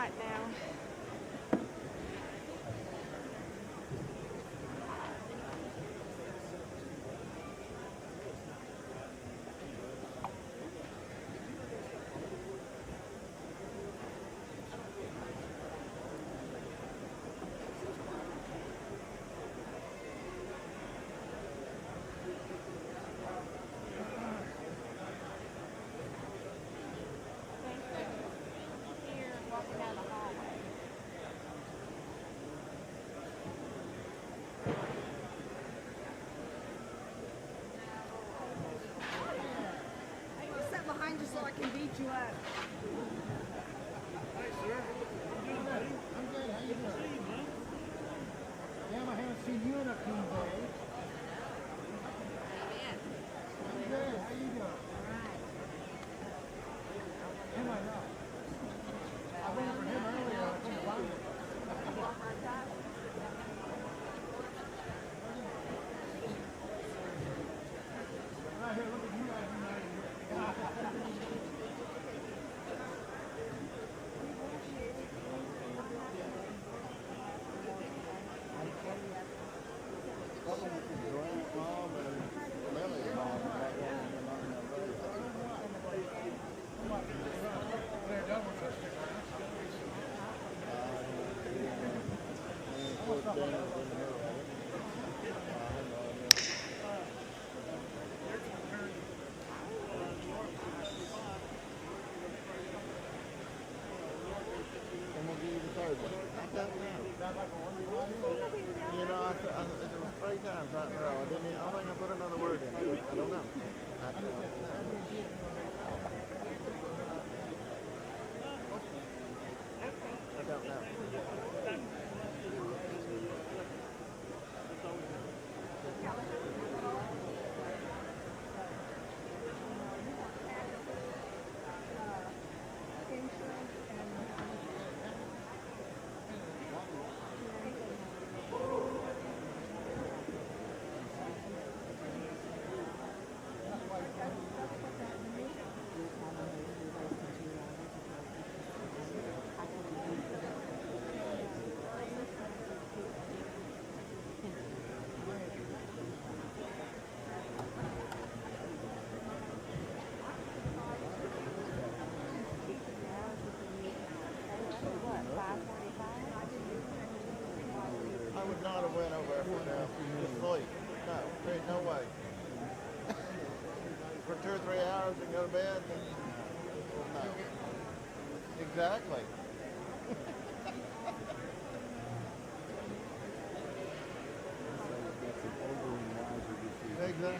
right now. So I can beat you up. Hey, sir. I'm good. How you doing? Damn, I haven't seen you in a few days. I'm good. How you doing? All right. Him I know. I went for him earlier. I couldn't find him. Right here, look at you guys. You know, it was 3 times right in a row. I think I put another word in it. I don't know. I don't know. I would not have went over there to sleep. No, there ain't no way. For 2 or 3 hours and go to bed? No. Exactly. Exactly.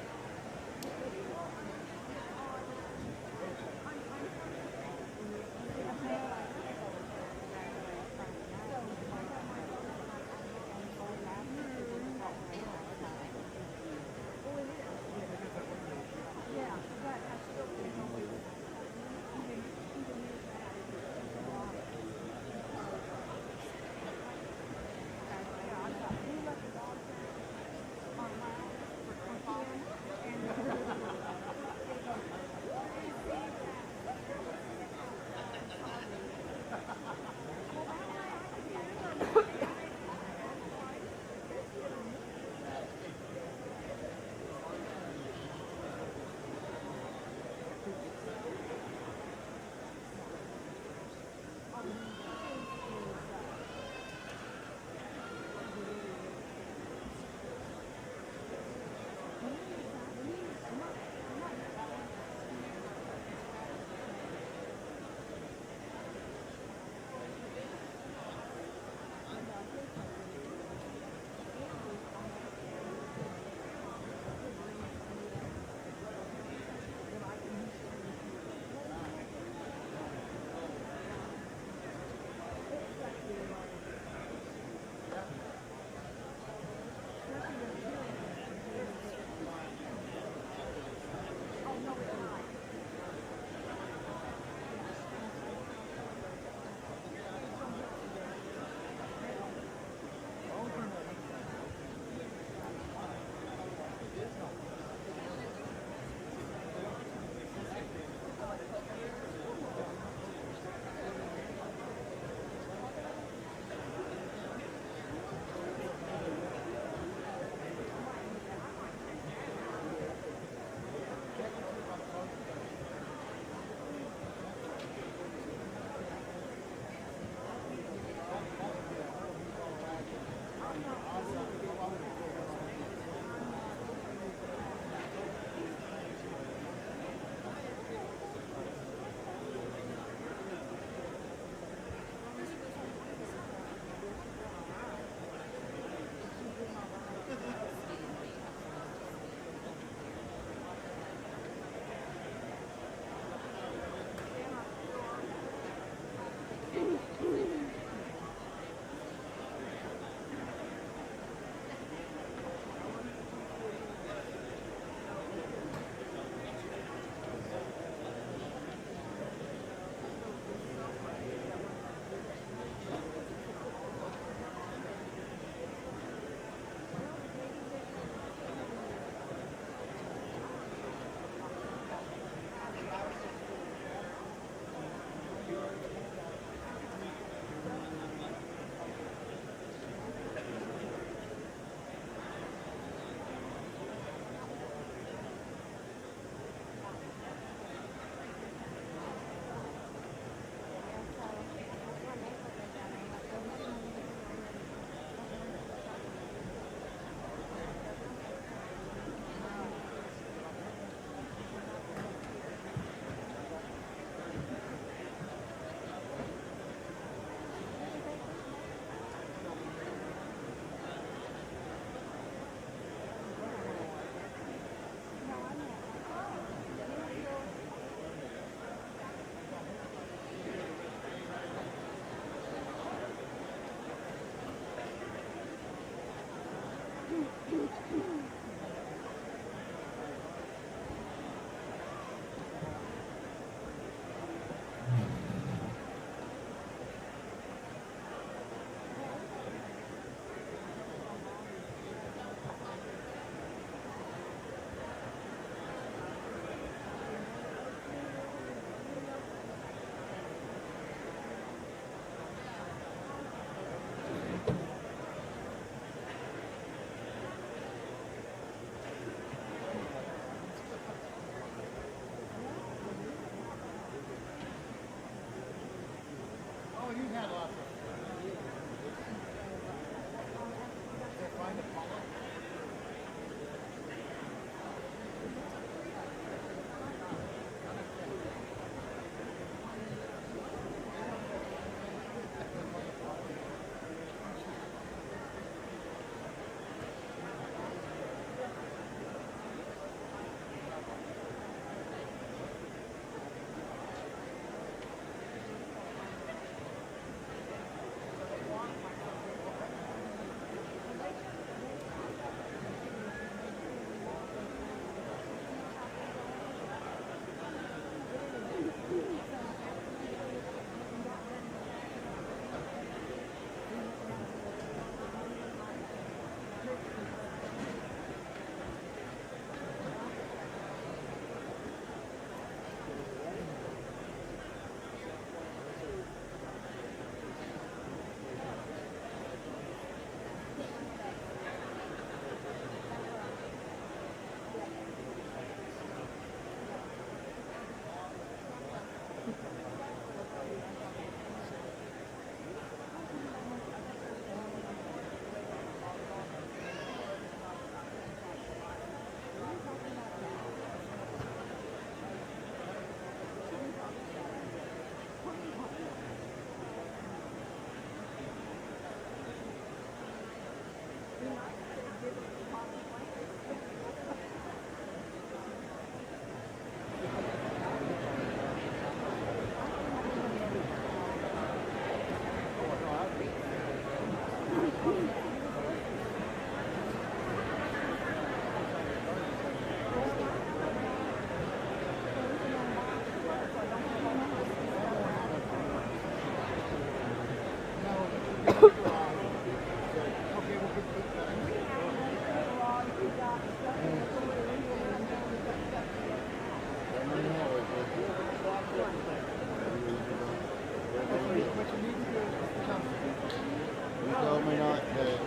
Oh, you had lots of. They find it, Paula? You told me not to.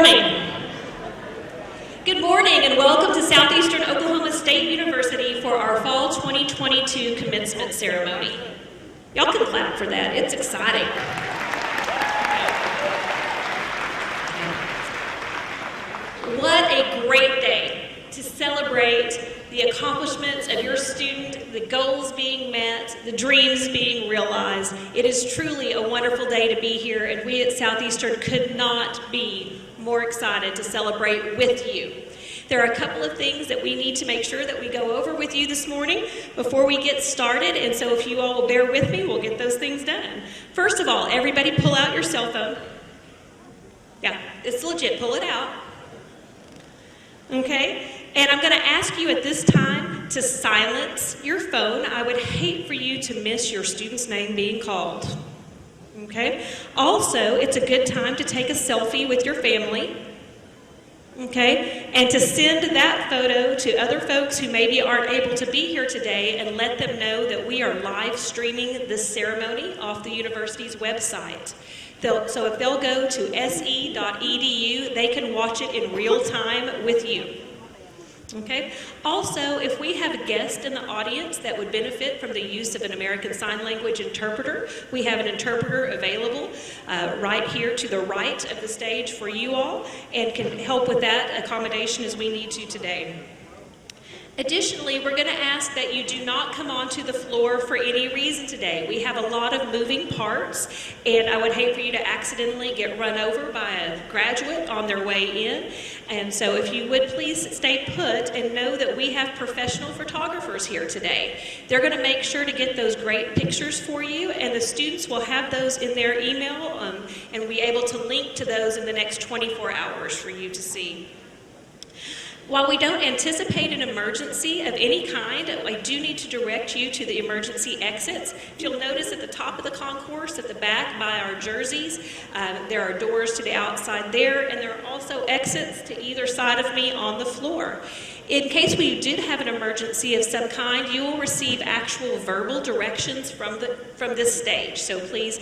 morning. Good morning and welcome to Southeastern Oklahoma State University for our Fall 2022 Commencement Ceremony. Y'all can clap for that, it's exciting. What a great day to celebrate the accomplishments of your student, the goals being met, the dreams being realized. It is truly a wonderful day to be here, and we at Southeastern could not be more excited to celebrate with you. There are a couple of things that we need to make sure that we go over with you this morning before we get started, and so if you all will bear with me, we'll get those things done. First of all, everybody pull out your cell phone. Yeah, it's legit, pull it out. Okay? And I'm going to ask you at this time to silence your phone. I would hate for you to miss your student's name being called. Okay? Also, it's a good time to take a selfie with your family. Okay? And to send that photo to other folks who maybe aren't able to be here today and let them know that we are live streaming this ceremony off the university's website. So if they'll go to se.edu, they can watch it in real time with you. Okay. Also, if we have a guest in the audience that would benefit from the use of an American Sign Language interpreter, we have an interpreter available right here to the right of the stage for you all and can help with that accommodation as we need to today. Additionally, we're going to ask that you do not come onto the floor for any reason today. We have a lot of moving parts, and I would hate for you to accidentally get run over by a graduate on their way in. And so if you would please stay put and know that we have professional photographers here today. They're going to make sure to get those great pictures for you, and the students will have those in their email and be able to link to those in the next 24 hours for you to see. While we don't anticipate an emergency of any kind, I do need to direct you to the emergency exits. If you'll notice at the top of the concourse, at the back by our jerseys, there are doors to the outside there, and there are also exits to either side of me on the floor. In case we did have an emergency of some kind, you will receive actual verbal directions from this stage. So please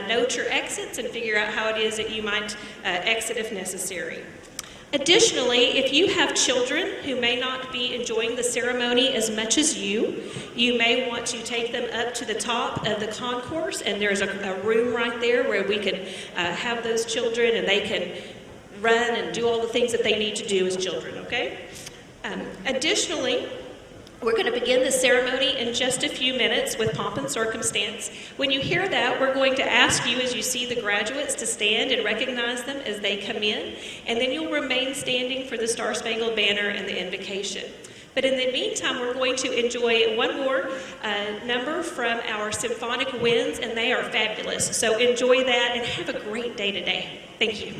note your exits and figure out how it is that you might exit if necessary. Additionally, if you have children who may not be enjoying the ceremony as much as you may want to take them up to the top of the concourse, and there's a room right there where we can have those children and they can run and do all the things that they need to do as children, okay? Additionally, we're going to begin the ceremony in just a few minutes with pomp and circumstance. When you hear that, we're going to ask you, as you see the graduates, to stand and recognize them as they come in, and then you'll remain standing for the Star-Spangled Banner and the invocation. But in the meantime, we're going to enjoy one more number from our symphonic winds, and they are fabulous. So enjoy that and have a great day today. Thank you.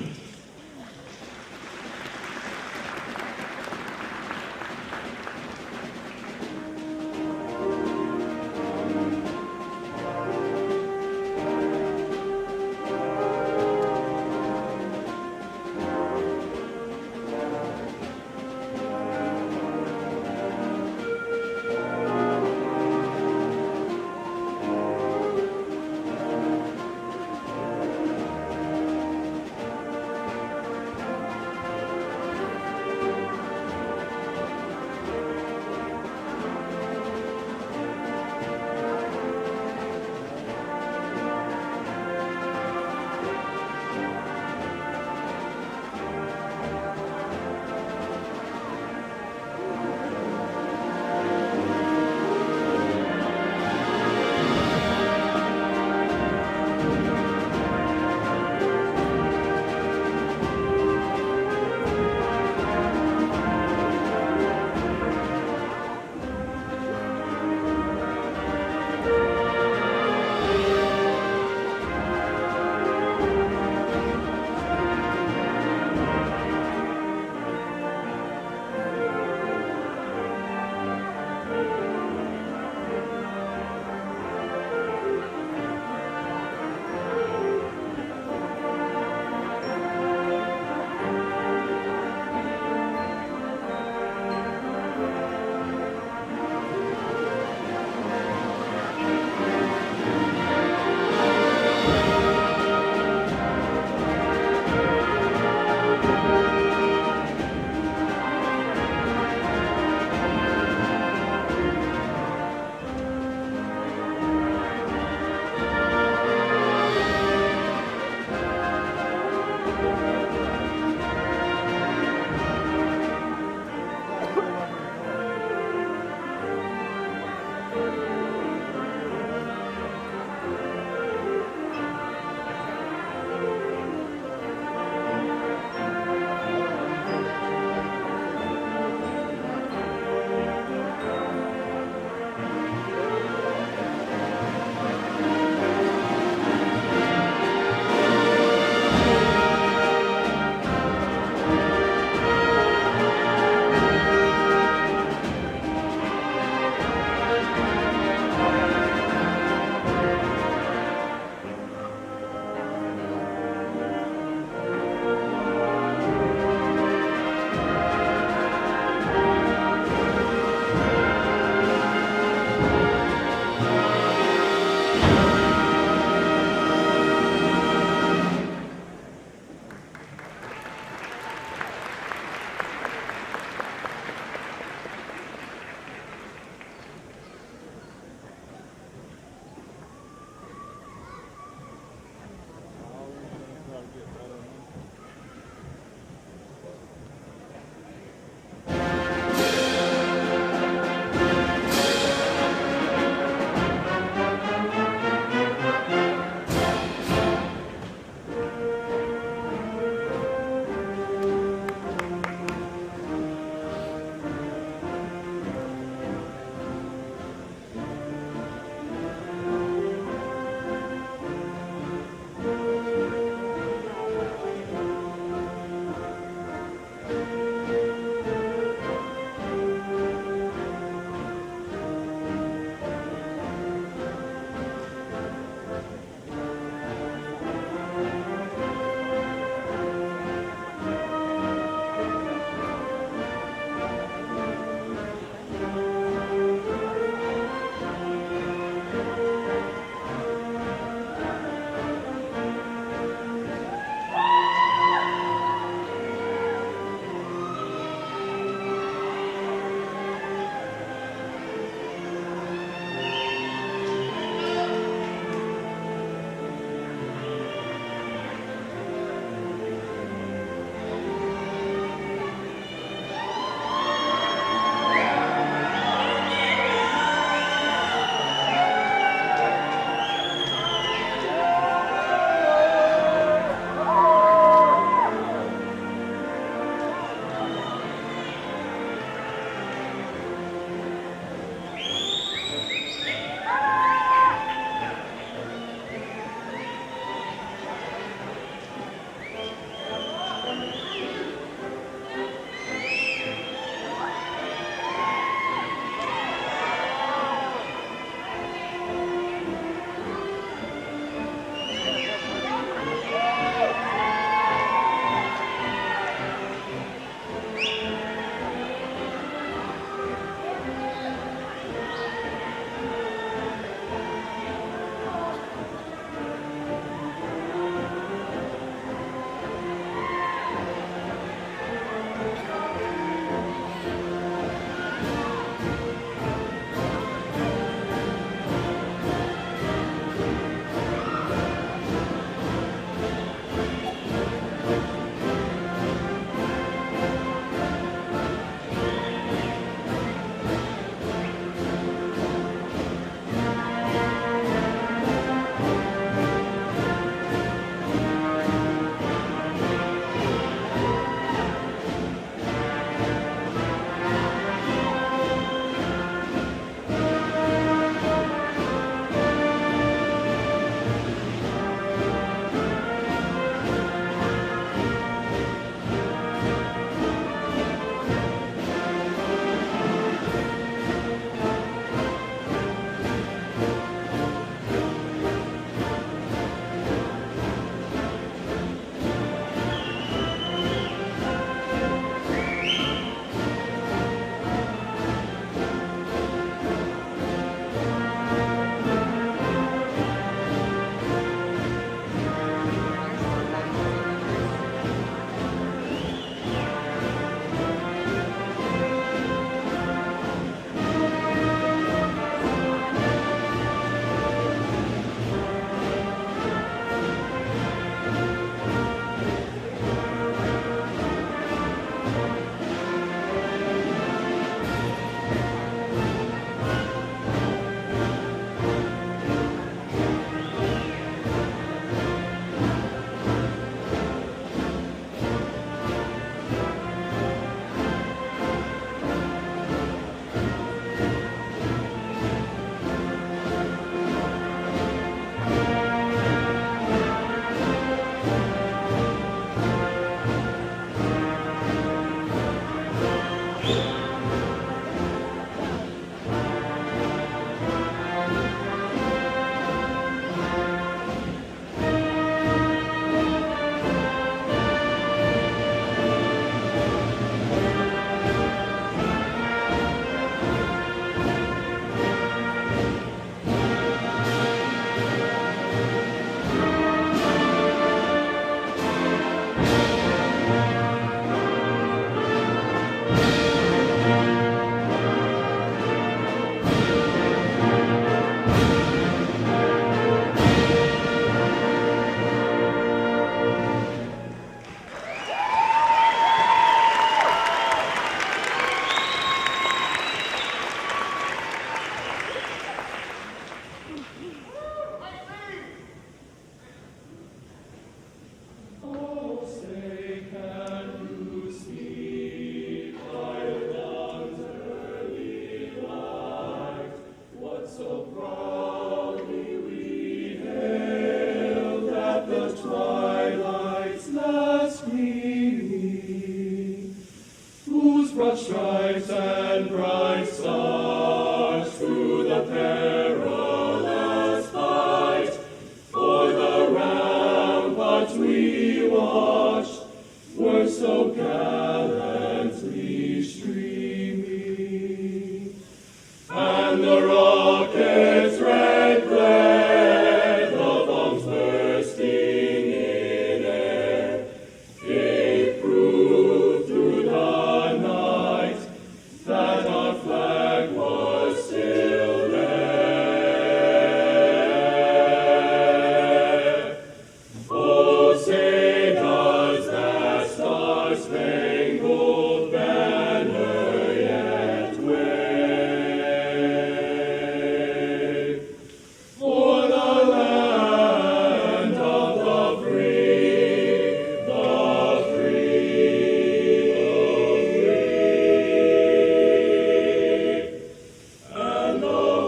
brought stripes and bright stars through the perilous fight. For the ramparts we watched were so gallantly streaming, and the rockets' red glare, the bombs bursting in air, gave proof through the night that our flag was still there. Oh, say does that star-spangled banner yet wave for the land of the free, the free, and the home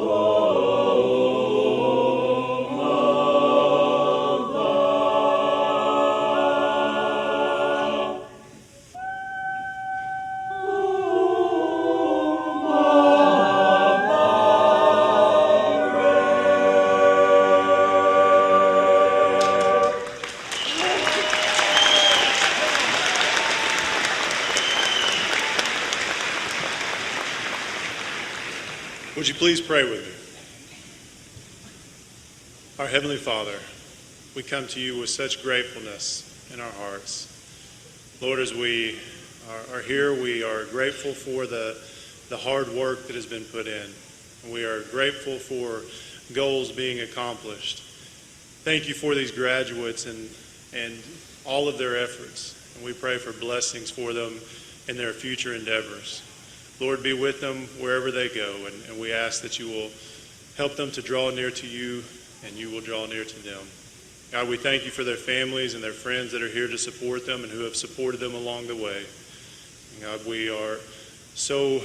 of the Would you please pray with me? Our Heavenly Father, we come to you with such gratefulness in our hearts. Lord, as we are here, we are grateful for the hard work that has been put in. We are grateful for goals being accomplished. Thank you for these graduates and all of their efforts. And we pray for blessings for them in their future endeavors. Lord, be with them wherever they go, and we ask that you will help them to draw near to you, and you will draw near to them. God, we thank you for their families and their friends that are here to support them and who have supported them along the way. God, we are so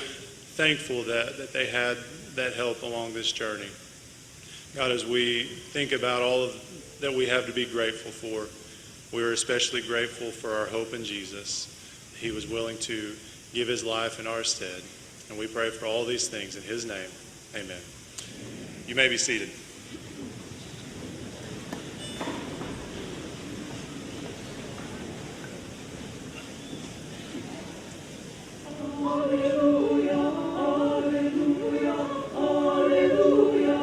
thankful that they had that help along this journey. God, as we think about all that we have to be grateful for, we are especially grateful for our hope in Jesus. He was willing to give his life in our stead. And we pray for all these things in his name. Amen. You may be seated. Hallelujah, hallelujah, hallelujah.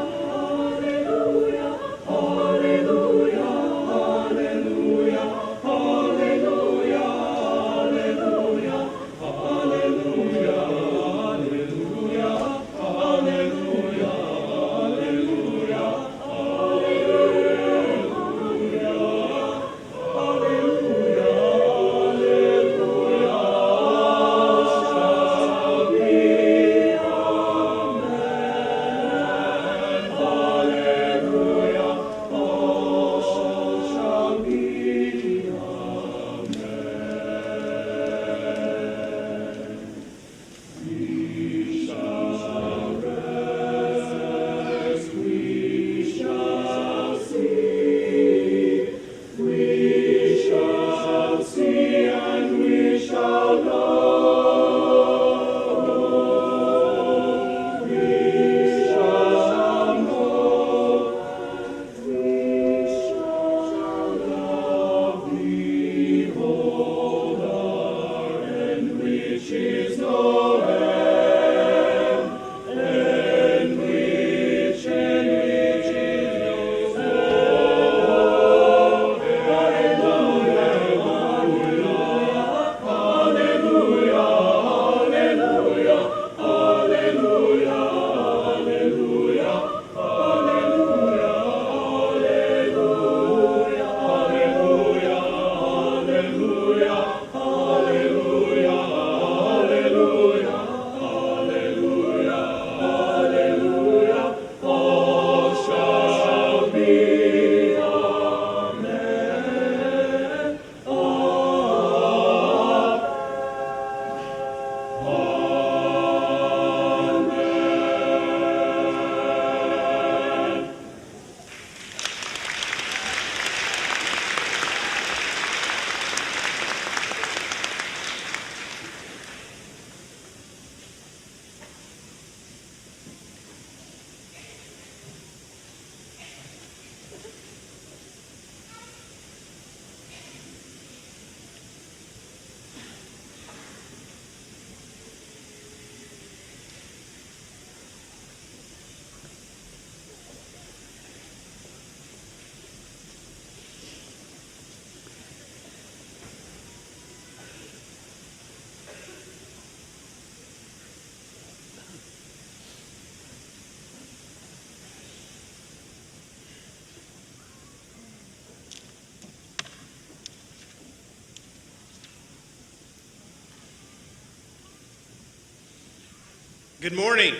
Good morning.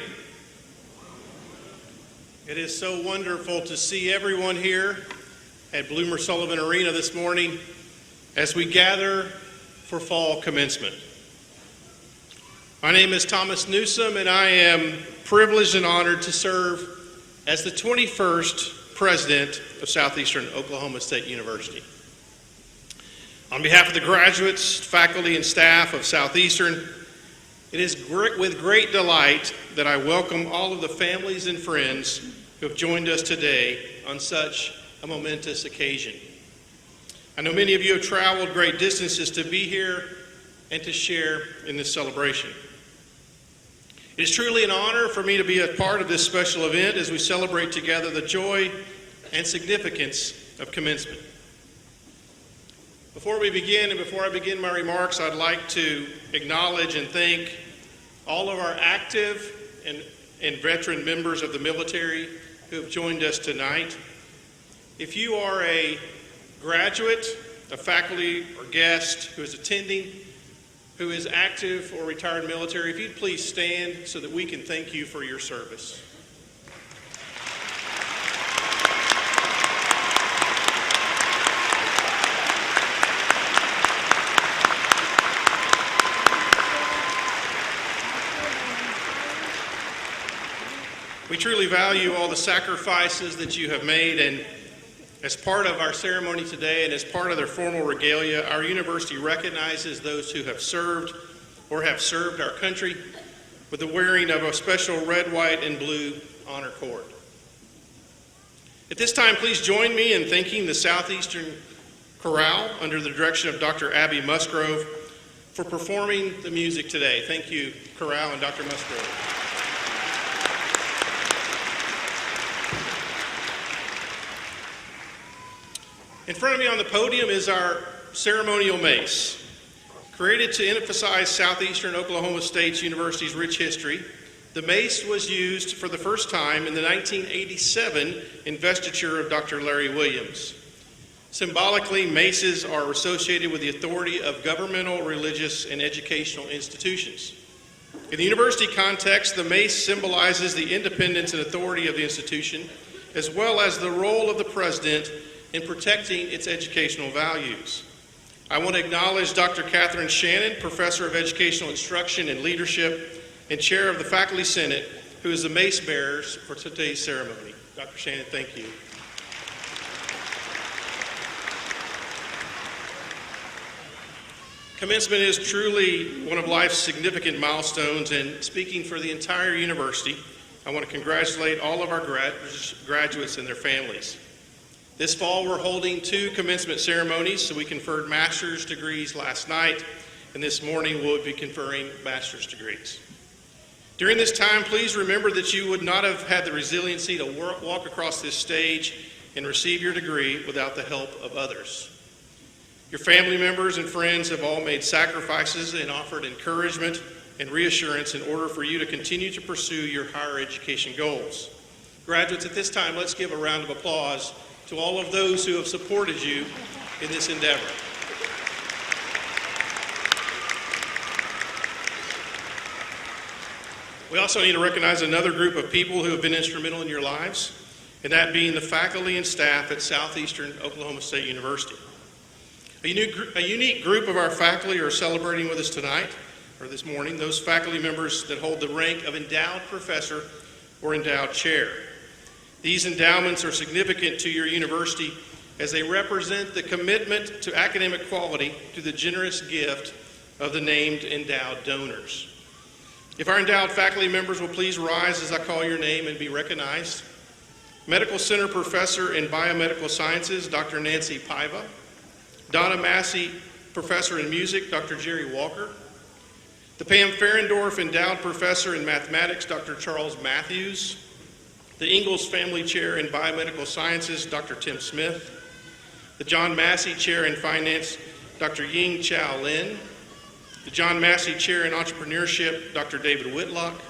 It is so wonderful to see everyone here at Bloomer Sullivan Arena this morning as we gather for fall commencement. My name is Thomas Newsom, and I am privileged and honored to serve as the 21st president of Southeastern Oklahoma State University. On behalf of the graduates, faculty, and staff of Southeastern, it is with great delight that I welcome all of the families and friends who have joined us today on such a momentous occasion. I know many of you have traveled great distances to be here and to share in this celebration. It is truly an honor for me to be a part of this special event as we celebrate together the joy and significance of commencement. Before we begin, and before I begin my remarks, I'd like to acknowledge and thank all of our active and veteran members of the military who have joined us tonight. If you are a graduate, a faculty or guest who is attending, who is active or retired military, if you'd please stand so that we can thank you for your service. We truly value all the sacrifices that you have made, and as part of our ceremony today and as part of their formal regalia, our university recognizes those who have served or have served our country with the wearing of a special red, white, and blue honor cord. At this time, please join me in thanking the Southeastern Chorale under the direction of Dr. Abby Musgrove for performing the music today. Thank you, Chorale and Dr. Musgrove. In front of me on the podium is our ceremonial mace. Created to emphasize Southeastern Oklahoma State University's rich history, the mace was used for the first time in the 1987 investiture of Dr. Larry Williams. Symbolically, maces are associated with the authority of governmental, religious, and educational institutions. In the university context, the mace symbolizes the independence and authority of the institution, as well as the role of the president in protecting its educational values. I want to acknowledge Dr. Catherine Shannon, Professor of Educational Instruction and Leadership and Chair of the Faculty Senate, who is the mace bearers for today's ceremony. Dr. Shannon, thank you. Commencement is truly one of life's significant milestones, and speaking for the entire university, I want to congratulate all of our graduates and their families. This fall, we're holding 2 commencement ceremonies. So we conferred master's degrees last night, and this morning we'll be conferring master's degrees. During this time, please remember that you would not have had the resiliency to walk across this stage and receive your degree without the help of others. Your family members and friends have all made sacrifices and offered encouragement and reassurance in order for you to continue to pursue your higher education goals. Graduates, at this time, let's give a round of applause to all of those who have supported you in this endeavor. We also need to recognize another group of people who have been instrumental in your lives, and that being the faculty and staff at Southeastern Oklahoma State University. A unique group of our faculty are celebrating with us tonight, or this morning, those faculty members that hold the rank of endowed professor or endowed chair. These endowments are significant to your university as they represent the commitment to academic quality through the generous gift of the named endowed donors. If our endowed faculty members will please rise as I call your name and be recognized. Medical Center Professor in Biomedical Sciences, Dr. Nancy Paiva. Donna Massey Professor in Music, Dr. Jerry Walker. The Pam Ferendorf Endowed Professor in Mathematics, Dr. Charles Matthews. The Ingalls Family Chair in Biomedical Sciences, Dr. Tim Smith. The John Massey Chair in Finance, Dr. Ying Chow Lin. The John Massey Chair in Entrepreneurship, Dr. David Whitlock.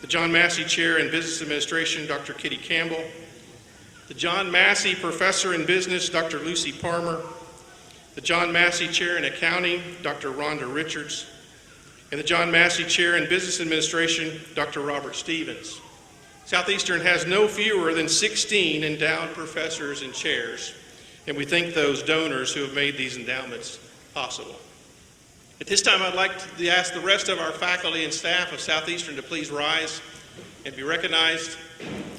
The John Massey Chair in Business Administration, Dr. Kitty Campbell. The John Massey Professor in Business, Dr. Lucy Parmer. The John Massey Chair in Accounting, Dr. Rhonda Richards. and the John Massey Chair in Business Administration, Dr. Robert Stevens. Southeastern has no fewer than 16 endowed professors and chairs, and we thank those donors who have made these endowments possible. At this time, I'd like to ask the rest of our faculty and staff of Southeastern to please rise and be recognized,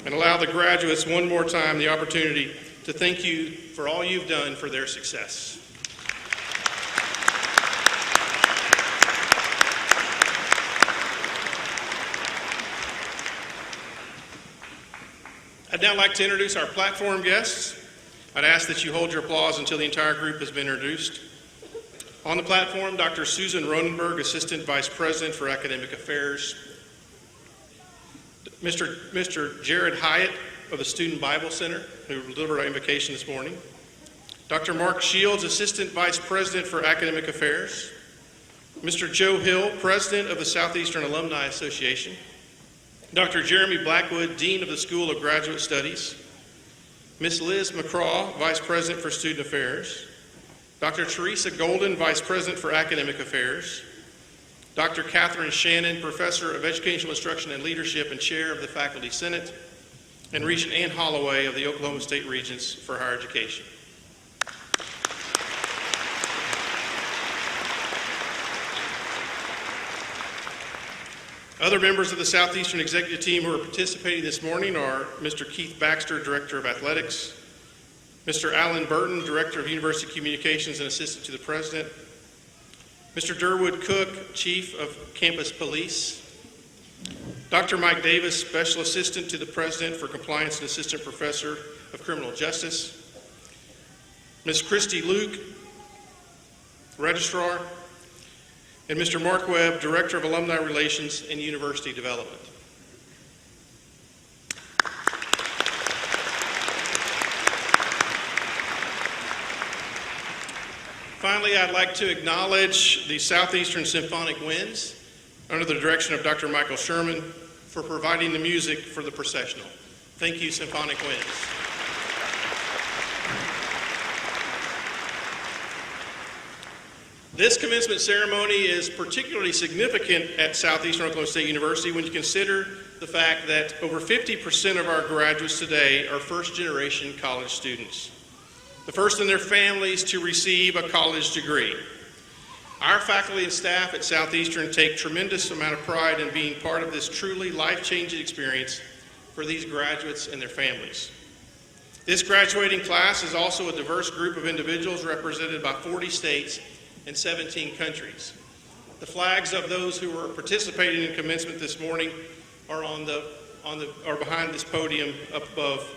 and allow the graduates one more time the opportunity to thank you for all you've done for their success. I'd now like to introduce our platform guests. I'd ask that you hold your applause until the entire group has been introduced. On the platform, Dr. Susan Ronenberg, Assistant Vice President for Academic Affairs. Mr. Jared Hyatt of the Student Bible Center, who delivered our invocation this morning. Dr. Mark Shields, Assistant Vice President for Academic Affairs. Mr. Joe Hill, President of the Southeastern Alumni Association. Dr. Jeremy Blackwood, Dean of the School of Graduate Studies. Ms. Liz McCraw, Vice President for Student Affairs. Dr. Teresa Golden, Vice President for Academic Affairs. Dr. Catherine Shannon, Professor of Educational Instruction and Leadership and Chair of the Faculty Senate. And Regent Ann Holloway of the Oklahoma State Regents for Higher Education. Other members of the Southeastern Executive Team who are participating this morning are Mr. Keith Baxter, Director of Athletics, Mr. Alan Burton, Director of University Communications and Assistant to the President, Mr. Durwood Cook, Chief of Campus Police, Dr. Mike Davis, Special Assistant to the President for Compliance and Assistant Professor of Criminal Justice, Ms. Christy Luke, Registrar, and Mr. Mark Webb, Director of Alumni Relations and University Development. Finally, I'd like to acknowledge the Southeastern Symphonic Winds under the direction of Dr. Michael Sherman for providing the music for the processional. Thank you, Symphonic Winds. This commencement ceremony is particularly significant at Southeastern Oklahoma State University when you consider the fact that over 50% of our graduates today are first-generation college students, the first in their families to receive a college degree. Our faculty and staff at Southeastern take tremendous amount of pride in being part of this truly life-changing experience for these graduates and their families. This graduating class is also a diverse group of individuals represented by 40 states and 17 countries. The flags of those who are participating in commencement this morning are are behind this podium up above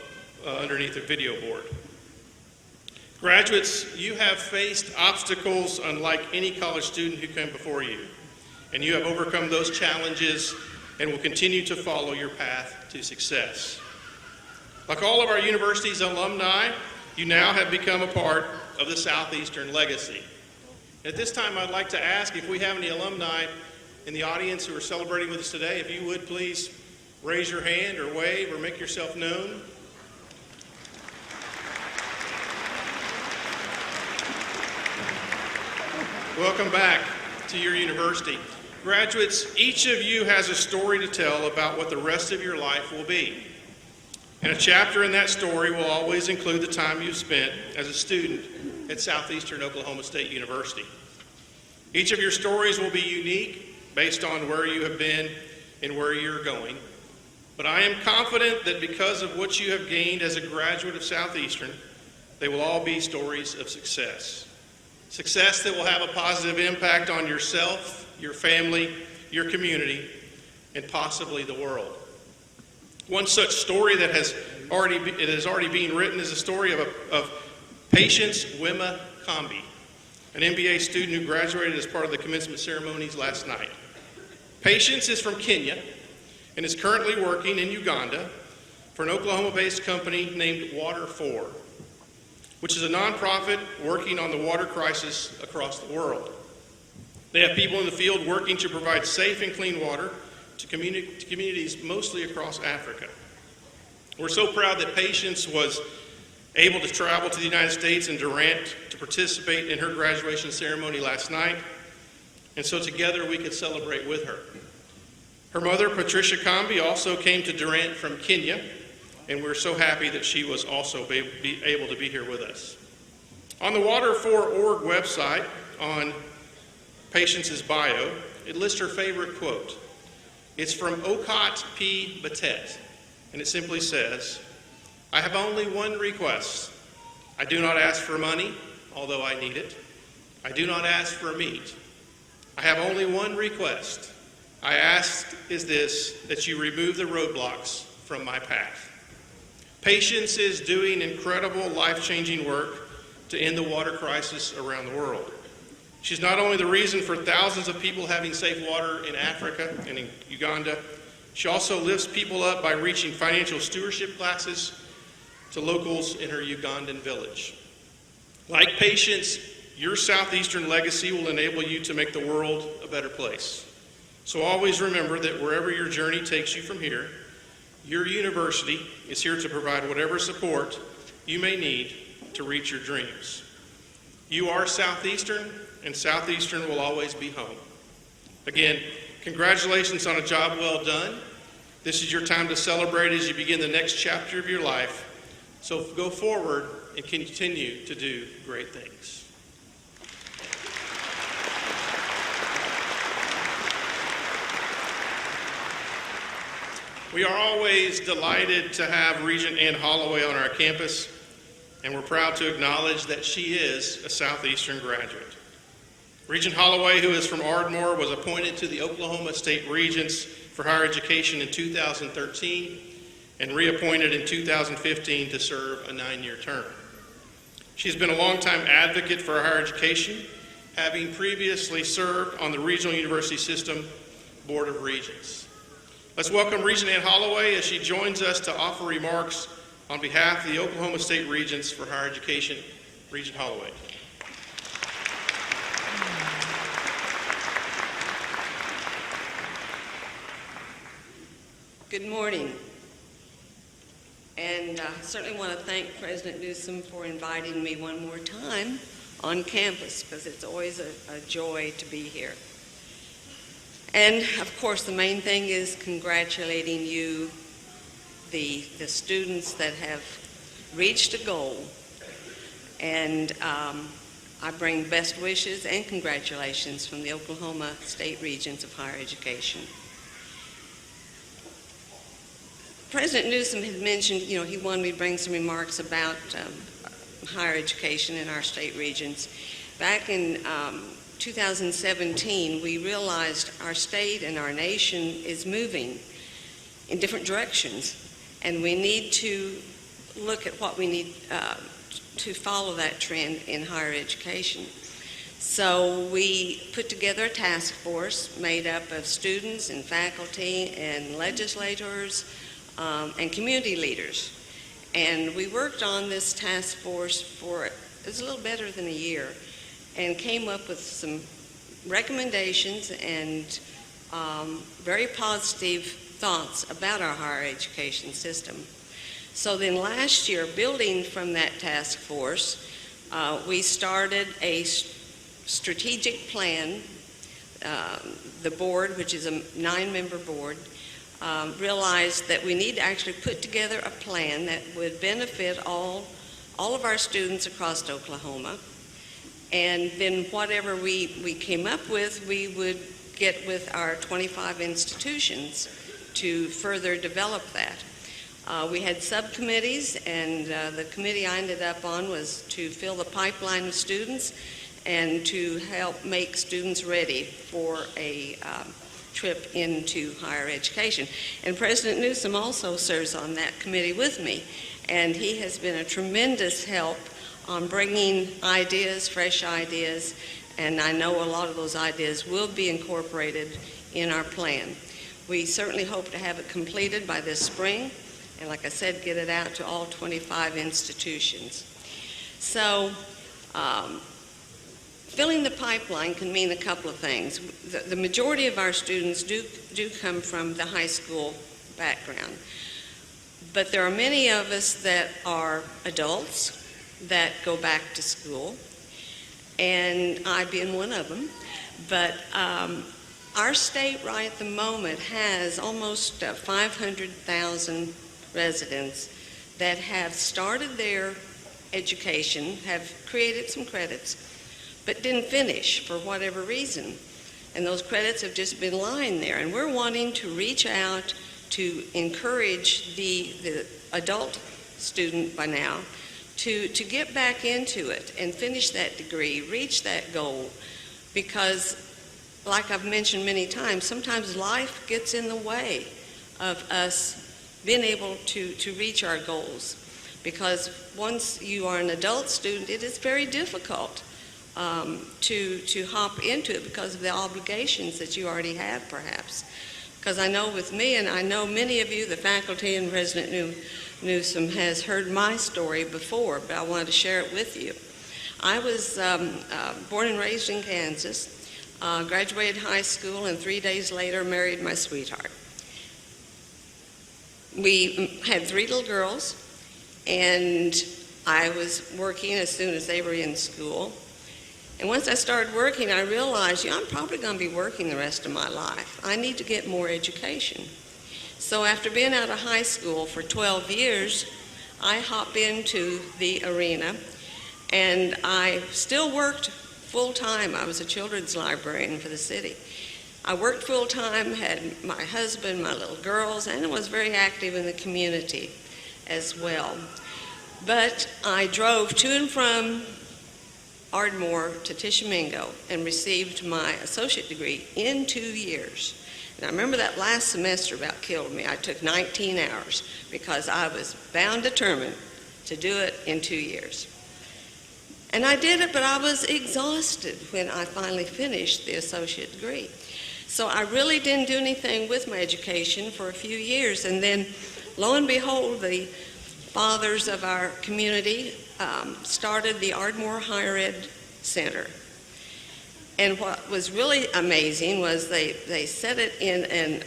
underneath the video board. Graduates, you have faced obstacles unlike any college student who came before you, and you have overcome those challenges and will continue to follow your path to success. Like all of our university's alumni, you now have become a part of the Southeastern legacy. At this time, I'd like to ask if we have any alumni in the audience who are celebrating with us today, if you would please raise your hand or wave or make yourself known. Welcome back to your university. Graduates, each of you has a story to tell about what the rest of your life will be. And a chapter in that story will always include the time you've spent as a student at Southeastern Oklahoma State University. Each of your stories will be unique based on where you have been and where you're going. But I am confident that because of what you have gained as a graduate of Southeastern, they will all be stories of success. Success that will have a positive impact on yourself, your family, your community, and possibly the world. One such story that is already being written is the story of Patience Wema Kambi, an MBA student who graduated as part of the commencement ceremonies last night. Patience is from Kenya and is currently working in Uganda for an Oklahoma-based company named Water4, which is a nonprofit working on the water crisis across the world. They have people in the field working to provide safe and clean water to communities mostly across Africa. We're so proud that Patience was able to travel to the United States and Durant to participate in her graduation ceremony last night. and so together we could celebrate with her. Her mother, Patricia Kambi, also came to Durant from Kenya, and we're so happy that she was also be able to be here with us. On the Water4Org website, on Patience's bio, it lists her favorite quote. It's from Okot P. Batet, and it simply says, "I have only one request. I do not ask for money, although I need it. I do not ask for meat. I have only one request. I ask is this, that you remove the roadblocks from my path." Patience is doing incredible, life-changing work to end the water crisis around the world. She's not only the reason for thousands of people having safe water in Africa and in Uganda, she also lifts people up by reaching financial stewardship classes to locals in her Ugandan village. Like Patience, your Southeastern legacy will enable you to make the world a better place. So always remember that wherever your journey takes you from here, your university is here to provide whatever support you may need to reach your dreams. You are Southeastern, and Southeastern will always be home. Again, congratulations on a job well done. This is your time to celebrate as you begin the next chapter of your life. So go forward and continue to do great things. We are always delighted to have Regent Ann Holloway on our campus, and we're proud to acknowledge that she is a Southeastern graduate. Regent Holloway, who is from Ardmore, was appointed to the Oklahoma State Regents for Higher Education in 2013 and reappointed in 2015 to serve a 9-year term. She's been a longtime advocate for higher education, having previously served on the Regional University System Board of Regents. Let's welcome Regent Ann Holloway as she joins us to offer remarks on behalf of the Oklahoma State Regents for Higher Education. Regent Holloway. Good morning. And I certainly want to thank President Newsom for inviting me one more time on campus, because it's always a joy to be here. And of course, the main thing is congratulating you, the students that have reached a goal. And I bring best wishes and congratulations from the Oklahoma State Regents of Higher Education. President Newsom had mentioned, he wanted me to bring some remarks about higher education in our state regents. Back in 2017, we realized our state and our nation is moving in different directions, and we need to look at what we need to follow that trend in higher education. So we put together a task force made up of students and faculty and legislators and community leaders. And we worked on this task force for, it was a little better than a year, and came up with some recommendations and very positive thoughts about our higher education system. So then last year, building from that task force, we started a strategic plan. The board, which is a 9-member board, realized that we need to actually put together a plan that would benefit all of our students across Oklahoma. And then whatever we came up with, we would get with our 25 institutions to further develop that. We had subcommittees, and the committee I ended up on was to fill the pipeline of students and to help make students ready for a trip into higher education. And President Newsom also serves on that committee with me, and he has been a tremendous help on bringing ideas, fresh ideas, and I know a lot of those ideas will be incorporated in our plan. We certainly hope to have it completed by this spring, and like I said, get it out to all 25 institutions. So, filling the pipeline can mean a couple of things. The majority of our students do come from the high school background, but there are many of us that are adults that go back to school, and I being one of them. But our state right at the moment has almost 500,000 residents that have started their education, have created some credits, but didn't finish for whatever reason. And those credits have just been lying there. And we're wanting to reach out to encourage the adult student by now to get back into it and finish that degree, reach that goal. Because, like I've mentioned many times, sometimes life gets in the way of us being able to reach our goals. Because once you are an adult student, it is very difficult to hop into it because of the obligations that you already have, perhaps. Because I know with me, and I know many of you, the faculty and President Newsom has heard my story before, but I wanted to share it with you. I was born and raised in Kansas, graduated high school, and 3 days later married my sweetheart. We had 3 little girls, and I was working as soon as they were in school. And once I started working, I realized, I'm probably going to be working the rest of my life. I need to get more education. So after being out of high school for 12 years, I hopped into the arena, and I still worked full-time. I was a children's librarian for the city. I worked full-time, had my husband, my little girls, and I was very active in the community as well. But I drove to and from Ardmore to Tishomingo and received my associate degree in 2 years. And I remember that last semester about killed me. I took 19 hours because I was bound determined to do it in 2 years. And I did it, but I was exhausted when I finally finished the associate degree. So I really didn't do anything with my education for a few years. And then, lo and behold, the fathers of our community started the Ardmore Higher Ed Center. And what was really amazing was they set it in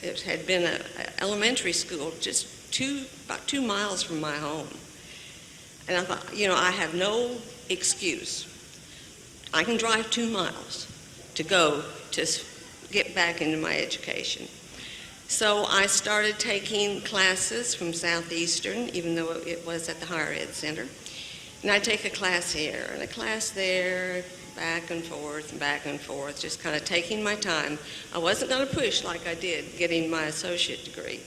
it had been an elementary school just about 2 miles from my home. And I thought, I have no excuse. I can drive 2 miles to go to get back into my education. So I started taking classes from Southeastern, even though it was at the Higher Ed Center. And I'd take a class here and a class there, back and forth, just kind of taking my time. I wasn't going to push like I did getting my associate degree.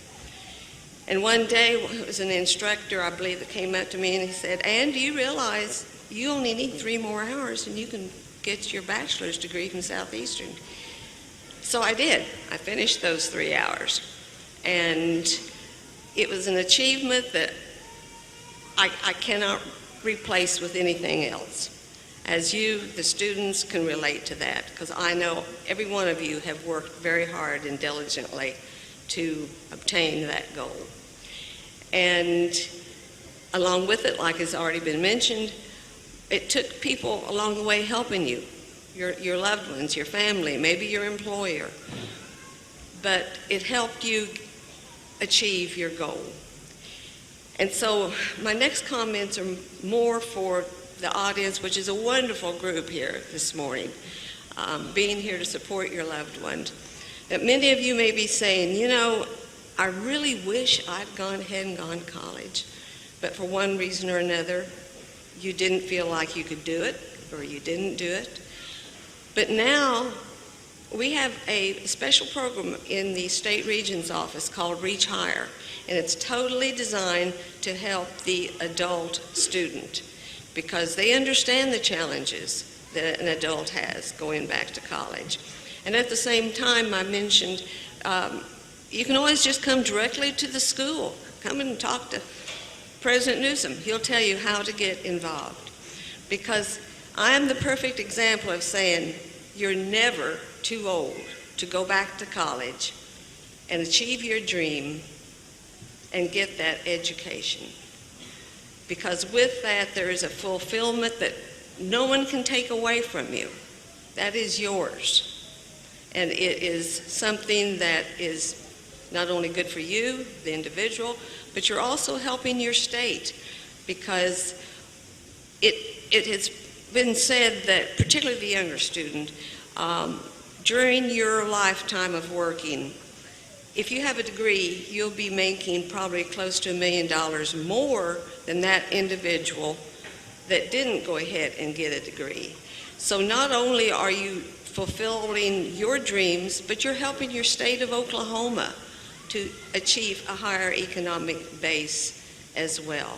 And one day, it was an instructor, I believe, that came up to me and he said, "Ann, do you realize you only need 3 more hours and you can get your bachelor's degree from Southeastern?" So I did. I finished those 3 hours. And it was an achievement that I cannot replace with anything else. As you, the students, can relate to that, because I know every one of you have worked very hard and diligently to obtain that goal. And along with it, like has already been mentioned, it took people along the way helping you. Your loved ones, your family, maybe your employer. But it helped you achieve your goal. And so my next comments are more for the audience, which is a wonderful group here this morning, being here to support your loved ones. That many of you may be saying, I really wish I'd gone ahead and gone to college, but for one reason or another, you didn't feel like you could do it, or you didn't do it. But now, we have a special program in the State Regent's office called Reach Higher, and it's totally designed to help the adult student because they understand the challenges that an adult has going back to college. And at the same time, I mentioned you can always just come directly to the school. Come and talk to President Newsom. He'll tell you how to get involved. Because I am the perfect example of saying you're never too old to go back to college and achieve your dream and get that education. Because with that, there is a fulfillment that no one can take away from you. That is yours. And it is something that is not only good for you, the individual, but you're also helping your state because it has been said that, particularly the younger student, During your lifetime of working, if you have a degree, you'll be making probably close to $1 million more than that individual that didn't go ahead and get a degree. So not only are you fulfilling your dreams, but you're helping your state of Oklahoma to achieve a higher economic base as well.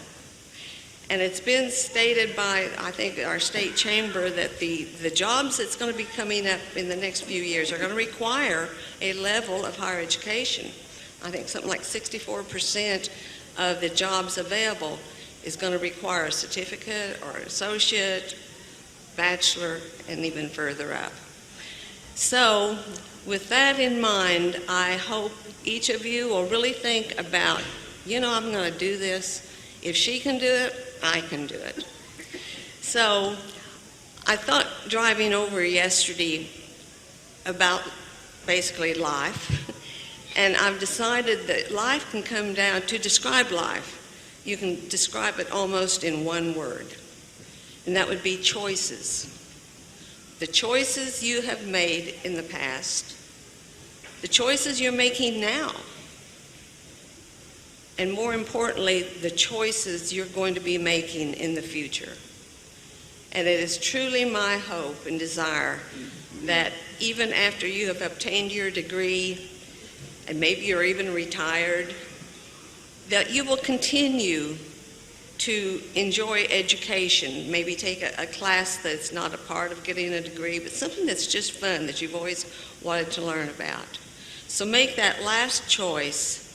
And it's been stated by, I think, our state chamber that the jobs that's going to be coming up in the next few years are going to require a level of higher education. I think something like 64% of the jobs available is going to require a certificate or an associate, bachelor, and even further up. So with that in mind, I hope each of you will really think about, I'm going to do this. If she can do it, I can do it. So I thought driving over yesterday about basically life, and I've decided that life can come down to describe life. You can describe it almost in one word, and that would be choices. The choices you have made in the past, the choices you're making now, and more importantly, the choices you're going to be making in the future. And it is truly my hope and desire that even after you have obtained your degree, and maybe you're even retired, that you will continue to enjoy education, maybe take a class that's not a part of getting a degree, but something that's just fun that you've always wanted to learn about. So make that last choice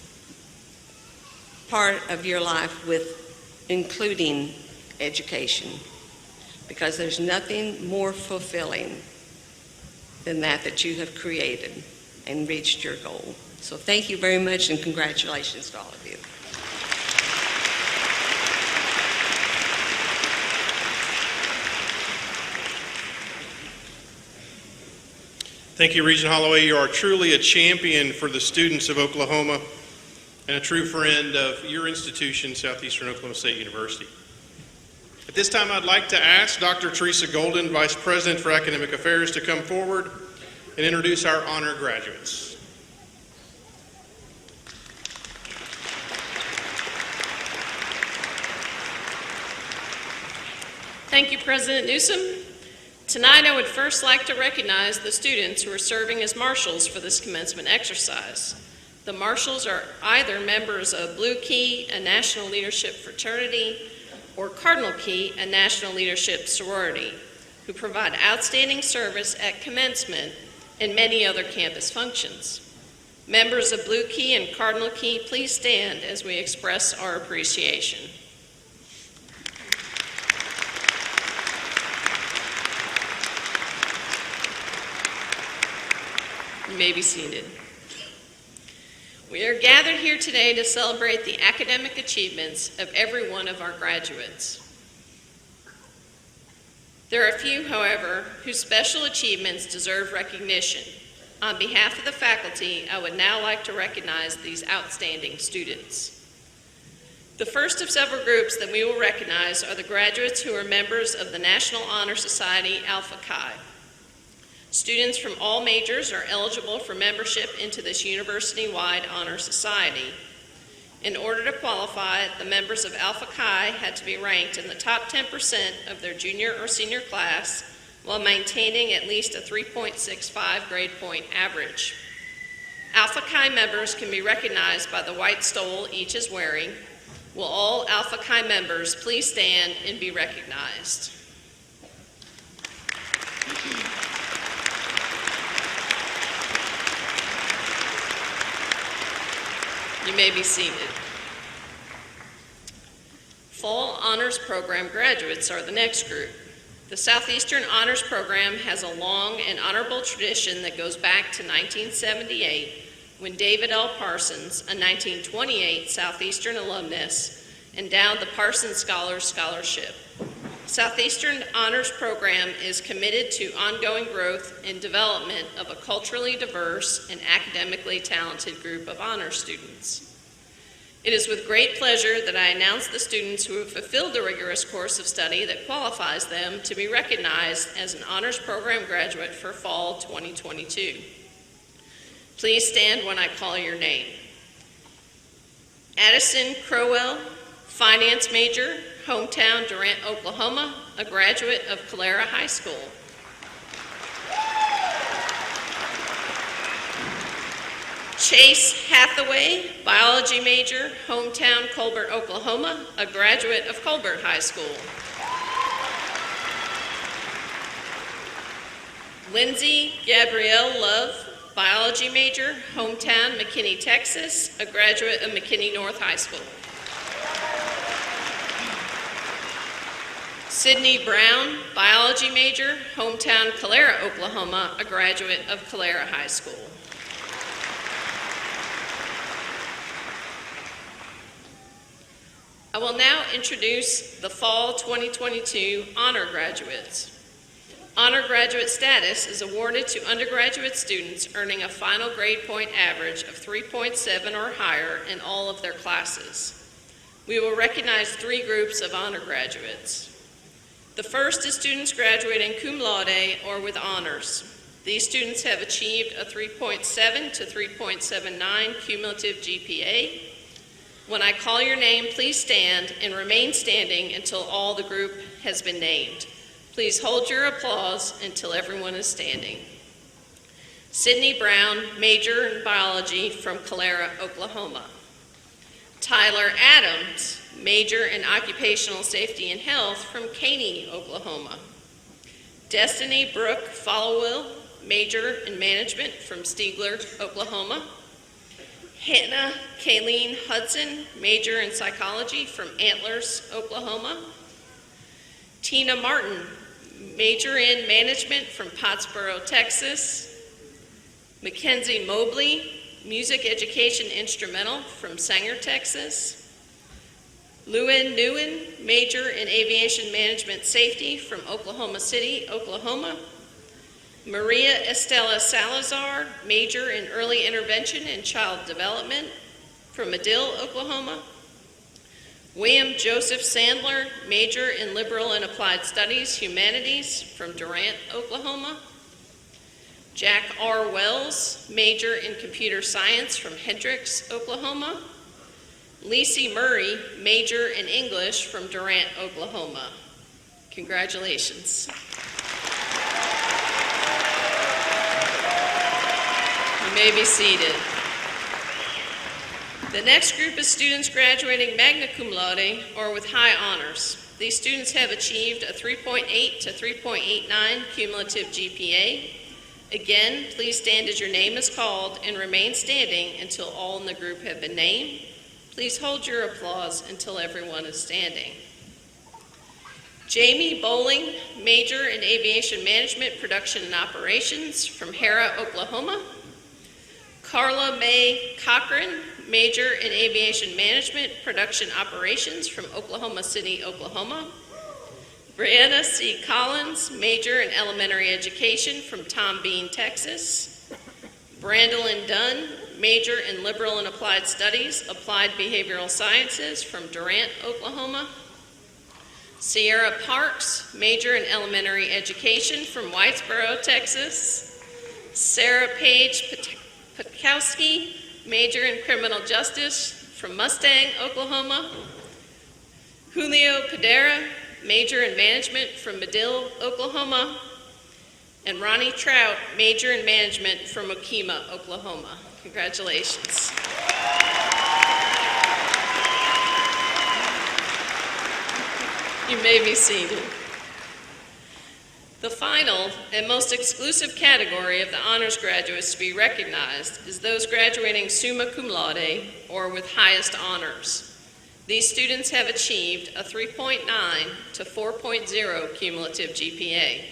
part of your life with including education, because there's nothing more fulfilling than that you have created and reached your goal. So thank you very much, and congratulations to all of you. Thank you, Regent Holloway. You are truly a champion for the students of Oklahoma and a true friend of your institution, Southeastern Oklahoma State University. At this time, I'd like to ask Dr. Teresa Golden, Vice President for Academic Affairs, to come forward and introduce our honor graduates. Thank you, President Newsom. Tonight, I would first like to recognize the students who are serving as marshals for this commencement exercise. The marshals are either members of Blue Key, a National Leadership Fraternity, or Cardinal Key, a National Leadership Sorority, who provide outstanding service at commencement and many other campus functions. Members of Blue Key and Cardinal Key, please stand as we express our appreciation. You may be seated. We are gathered here today to celebrate the academic achievements of every one of our graduates. There are a few, however, whose special achievements deserve recognition. On behalf of the faculty, I would now like to recognize these outstanding students. The first of several groups that we will recognize are the graduates who are members of the National Honor Society Alpha Chi. Students from all majors are eligible for membership into this university-wide honor society. In order to qualify, the members of Alpha Chi had to be ranked in the top 10% of their junior or senior class while maintaining at least a 3.65 grade point average. Alpha Chi members can be recognized by the white stole each is wearing. Will all Alpha Chi members please stand and be recognized? You may be seated. Fall Honors Program graduates are the next group. The Southeastern Honors Program has a long and honorable tradition that goes back to 1978, when David L. Parsons, a 1928 Southeastern alumnus, endowed the Parsons Scholars Scholarship. Southeastern Honors Program is committed to ongoing growth and development of a culturally diverse and academically talented group of honor students. It is with great pleasure that I announce the students who have fulfilled the rigorous course of study that qualifies them to be recognized as an honors program graduate for fall 2022. Please stand when I call your name. Addison Crowell, finance major, hometown Durant, Oklahoma, a graduate of Calera High School. Chase Hathaway, biology major, hometown Colbert, Oklahoma, a graduate of Colbert High School. Lindsay Gabrielle Love, biology major, hometown McKinney, Texas, a graduate of McKinney North High School. Sydney Brown, biology major, hometown Calera, Oklahoma, a graduate of Calera High School. I will now introduce the Fall 2022 Honor Graduates. Honor graduate status is awarded to undergraduate students earning a final grade point average of 3.7 or higher in all of their classes. We will recognize 3 groups of honor graduates. The first is students graduating cum laude or with honors. These students have achieved a 3.7 to 3.79 cumulative GPA. When I call your name, please stand and remain standing until all the group has been named. Please hold your applause until everyone is standing. Sydney Brown, major in biology from Calera, Oklahoma. Tyler Adams, major in occupational safety and health from Caney, Oklahoma. Destiny Brooke Followill, major in management from Stiegler, Oklahoma. Hannah Kayleen Hudson, major in psychology from Antlers, Oklahoma. Tina Martin, major in management from Pottsboro, Texas. Mackenzie Mobley, music education instrumental from Sanger, Texas. Lewin Nguyen, major in aviation management safety from Oklahoma City, Oklahoma. Maria Estela Salazar, major in early intervention and child development from Medill, Oklahoma. William Joseph Sandler, major in liberal and applied studies, humanities from Durant, Oklahoma. Jack R. Wells, major in computer science from Hendricks, Oklahoma. Lacey Murray, major in English from Durant, Oklahoma. Congratulations. You may be seated. The next group is students graduating magna cum laude or with high honors. These students have achieved a 3.8 to 3.89 cumulative GPA. Again, please stand as your name is called and remain standing until all in the group have been named. Please hold your applause until everyone is standing. Jamie Bowling, major in aviation management, production and operations from Hera, Oklahoma. Carla Mae Cochran, major in aviation management, production operations from Oklahoma City, Oklahoma. Brianna C. Collins, major in elementary education from Tom Bean, Texas. Brandolyn Dunn, major in liberal and applied studies, applied behavioral sciences from Durant, Oklahoma. Sierra Parks, major in elementary education from Whitesboro, Texas. Sarah Page Petkowski, major in criminal justice from Mustang, Oklahoma. Julio Padera, major in management from Medill, Oklahoma. And Ronnie Trout, major in management from Okemah, Oklahoma. Congratulations. You may be seated. The final and most exclusive category of the honors graduates to be recognized is those graduating summa cum laude or with highest honors. These students have achieved a 3.9 to 4.0 cumulative GPA.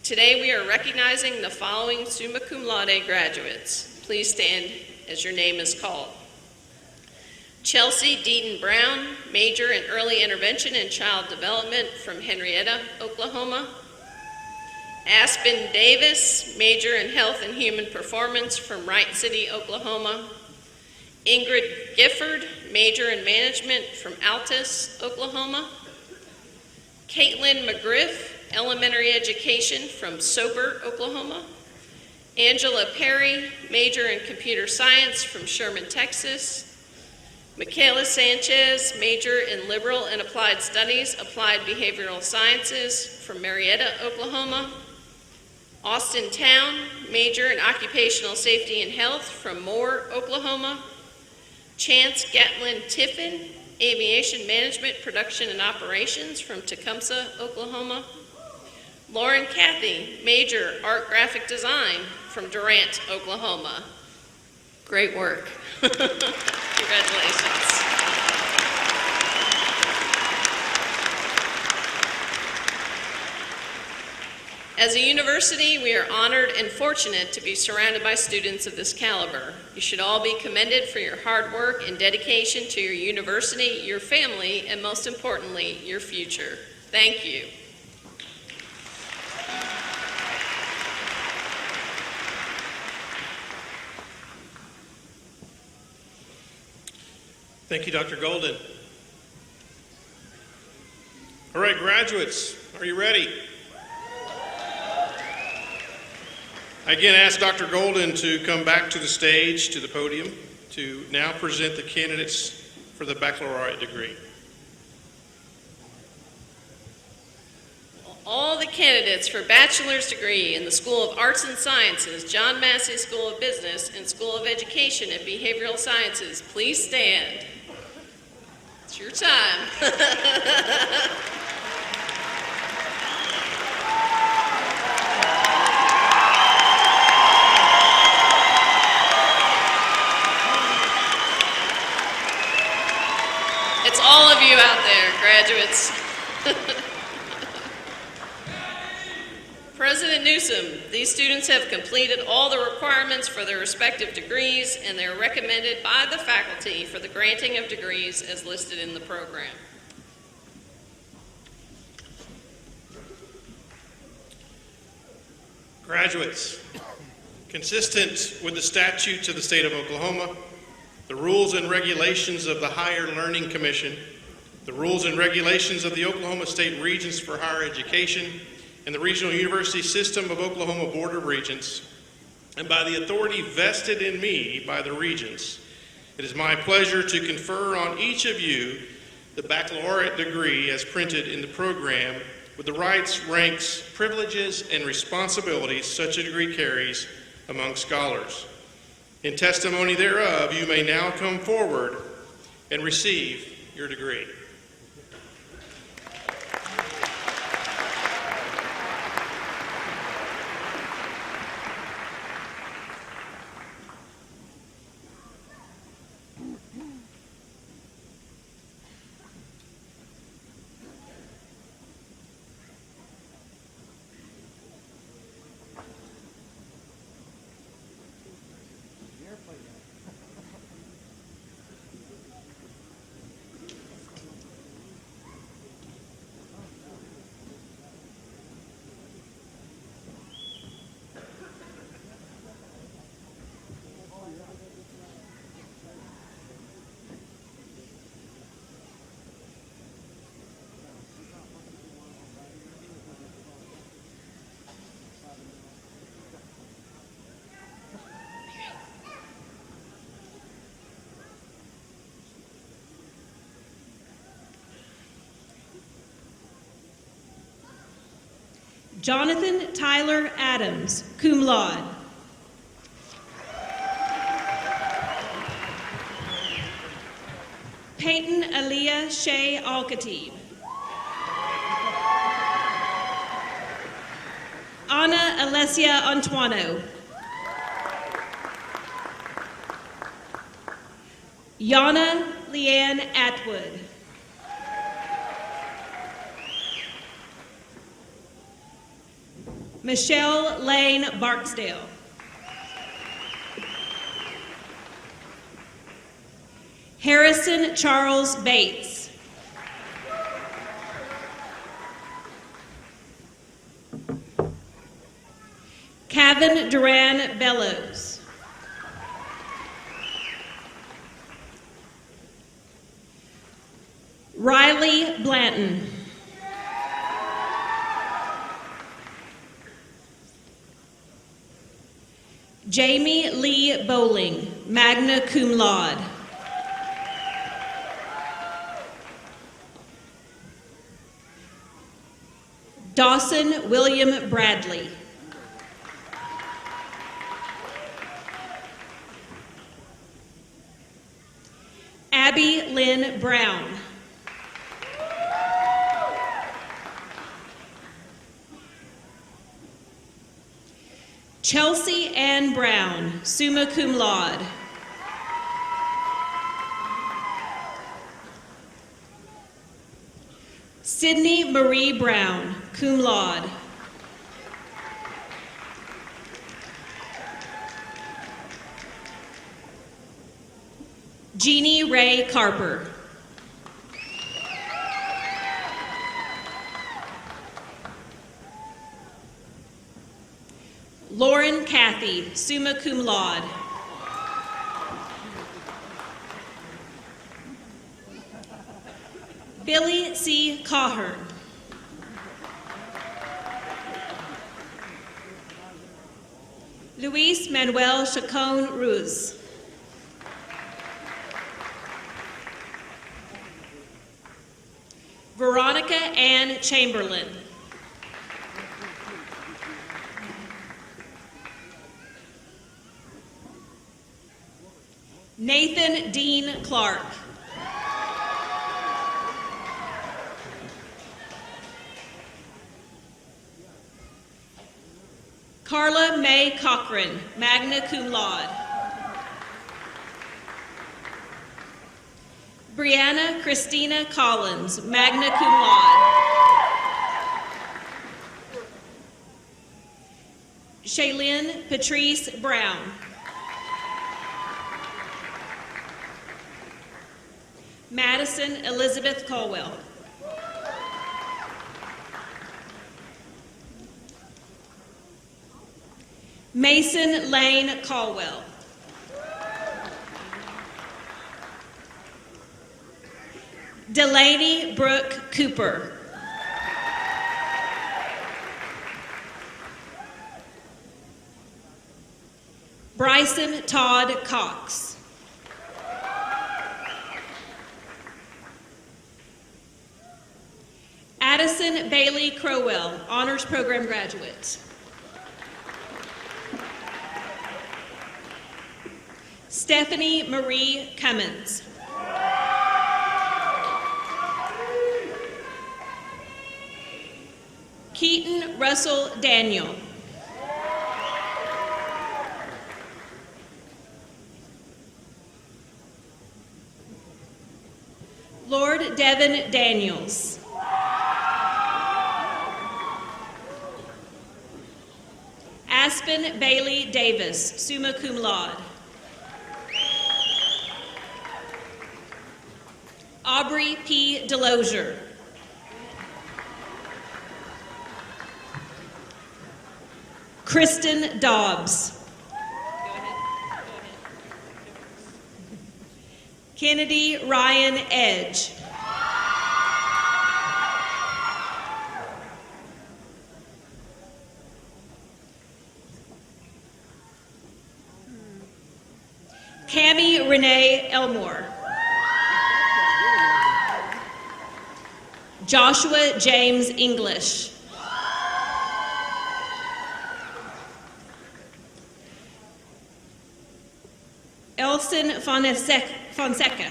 Today we are recognizing the following summa cum laude graduates. Please stand as your name is called. Chelsea Deaton Brown, major in early intervention and child development from Henrietta, Oklahoma. Aspen Davis, major in health and human performance from Wright City, Oklahoma. Ingrid Gifford, major in management from Altus, Oklahoma. Caitlin McGriff, elementary education from Sober, Oklahoma. Angela Perry, major in computer science from Sherman, Texas. Michaela Sanchez, major in liberal and applied studies, applied behavioral sciences from Marietta, Oklahoma. Austin Town, major in occupational safety and health from Moore, Oklahoma. Chance Gatlin Tiffin, aviation management, production and operations from Tecumseh, Oklahoma. Lauren Cathy, major art graphic design from Durant, Oklahoma. Great work. Congratulations. As a university, we are honored and fortunate to be surrounded by students of this caliber. You should all be commended for your hard work and dedication to your university, your family, and most importantly, your future. Thank you. Thank you, Dr. Golden. All right, graduates, are you ready? I again ask Dr. Golden to come back to the stage, to the podium, to now present the candidates for the baccalaureate degree. All the candidates for bachelor's degree in the School of Arts and Sciences, John Massey School of Business, and School of Education and Behavioral Sciences, please stand. It's your time. It's all of you out there, graduates. President Newsom, these students have completed all the requirements for their respective degrees, and they are recommended by the faculty for the granting of degrees as listed in the program. Graduates, consistent with the statutes of the state of Oklahoma, the rules and regulations of the Higher Learning Commission, the rules and regulations of the Oklahoma State Regents for Higher Education, and the Regional University System of Oklahoma Board of Regents, and by the authority vested in me by the Regents, it is my pleasure to confer on each of you the baccalaureate degree as printed in the program with the rights, ranks, privileges, and responsibilities such a degree carries among scholars. In testimony thereof, you may now come forward and receive your degree. Jonathan Tyler Adams, cum laude. Peyton Aaliyah Shea Al-Khatib. Anna Alessia Antuano. Yana Leanne Atwood. Michelle Lane Barksdale. Harrison Charles Bates. Kevin Duran Bellows. Riley Blanton. Jamie Lee Bowling, magna cum laude. Dawson William Bradley. Abby Lynn Brown. Chelsea Ann Brown, summa cum laude. Sydney Marie Brown, cum laude. Jeannie Ray Carper. Lauren Cathy, summa cum laude. Billy C. Cahern. Luis Manuel Chacon Ruz. Veronica Ann Chamberlain. Nathan Dean Clark. Carla May Cochran, magna cum laude. Brianna Christina Collins, magna cum laude. Shaylin Patrice Brown. Madison Elizabeth Colwell. Mason Lane Caldwell. Delaney Brooke Cooper. Bryson Todd Cox. Addison Bailey Crowell, Honors Program graduate. Stephanie Marie Cummins. Keaton Russell Daniel. Lord Devin Daniels. Aspen Bailey Davis, summa cum laude. Aubrey P. Delozier. Kristen Dobbs. Kennedy Ryan Edge. Cammie Renee Elmore. Joshua James English. Elson Fonseca.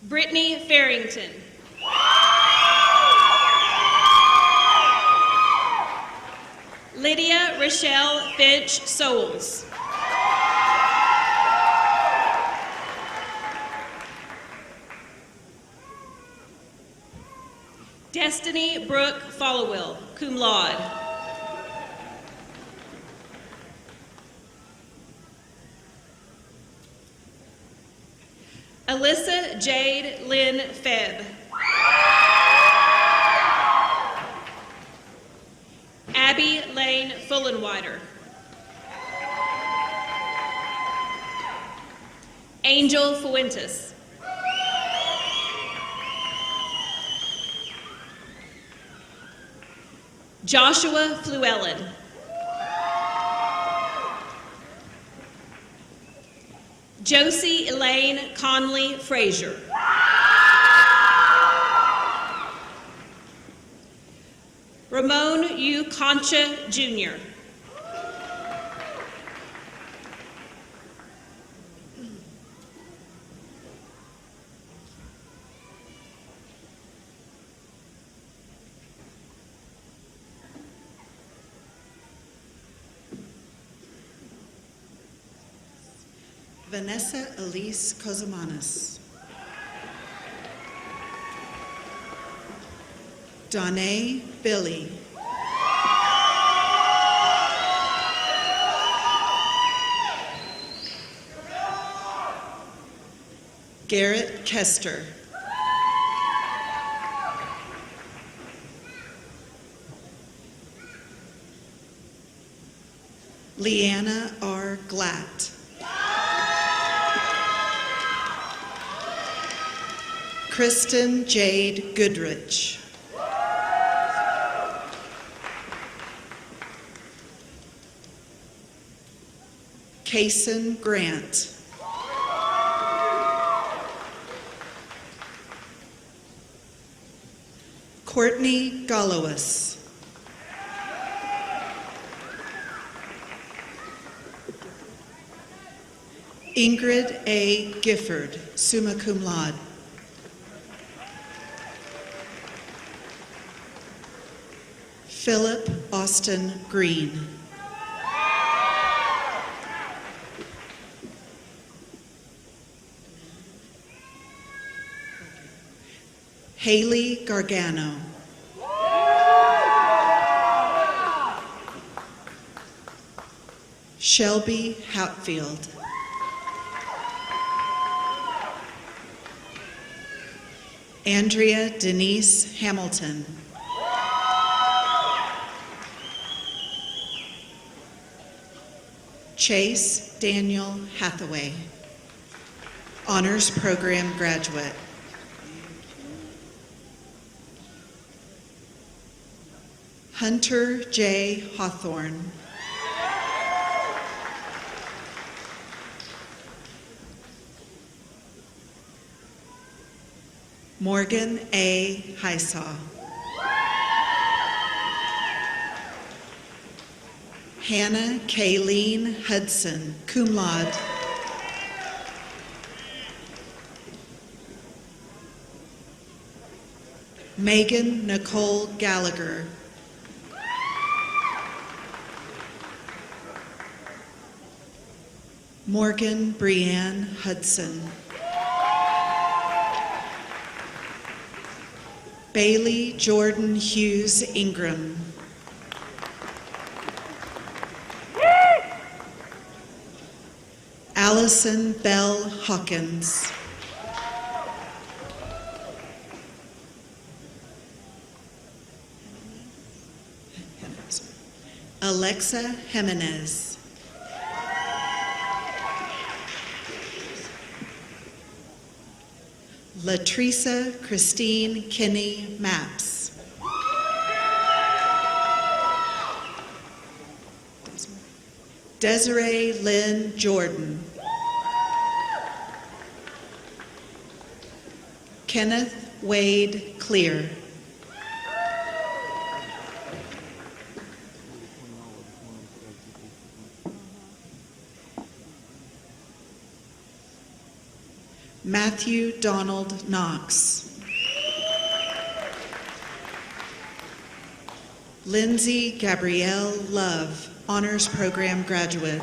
Brittany Farrington. Lydia Rochelle Finch Souls. Destiny Brooke Followill, cum laude. Alyssa Jade Lynn Febb. Abby Lane Fuller. Wider. Angel Fuentes. Joshua Fluellen. Josie Elaine Conley Frazier. Ramon U. Concha, Jr. Vanessa Elise Kozomanis. Danae Billy. Garrett Kester. Leanna R. Glatt. Kristen Jade Goodrich. Kason Grant. Courtney Gollowus. Ingrid A. Gifford, summa cum laude. Philip Austin Green. Haley Gargano. Shelby Hatfield. Andrea Denise Hamilton. Chase Daniel Hathaway, Honors Program graduate. Hunter J. Hawthorne. Morgan A. Hysaw. Hannah Kayleen Hudson, cum laude. Megan Nicole Gallagher. Morgan Brianne Hudson. Bailey Jordan Hughes Ingram. Allison Bell Hawkins. Alexa Jimenez. Latresa Christine Kinney Maps. Desiree Lynn Jordan. Kenneth Wade Clear. Matthew Donald Knox. Lindsay Gabrielle Love, Honors Program graduate.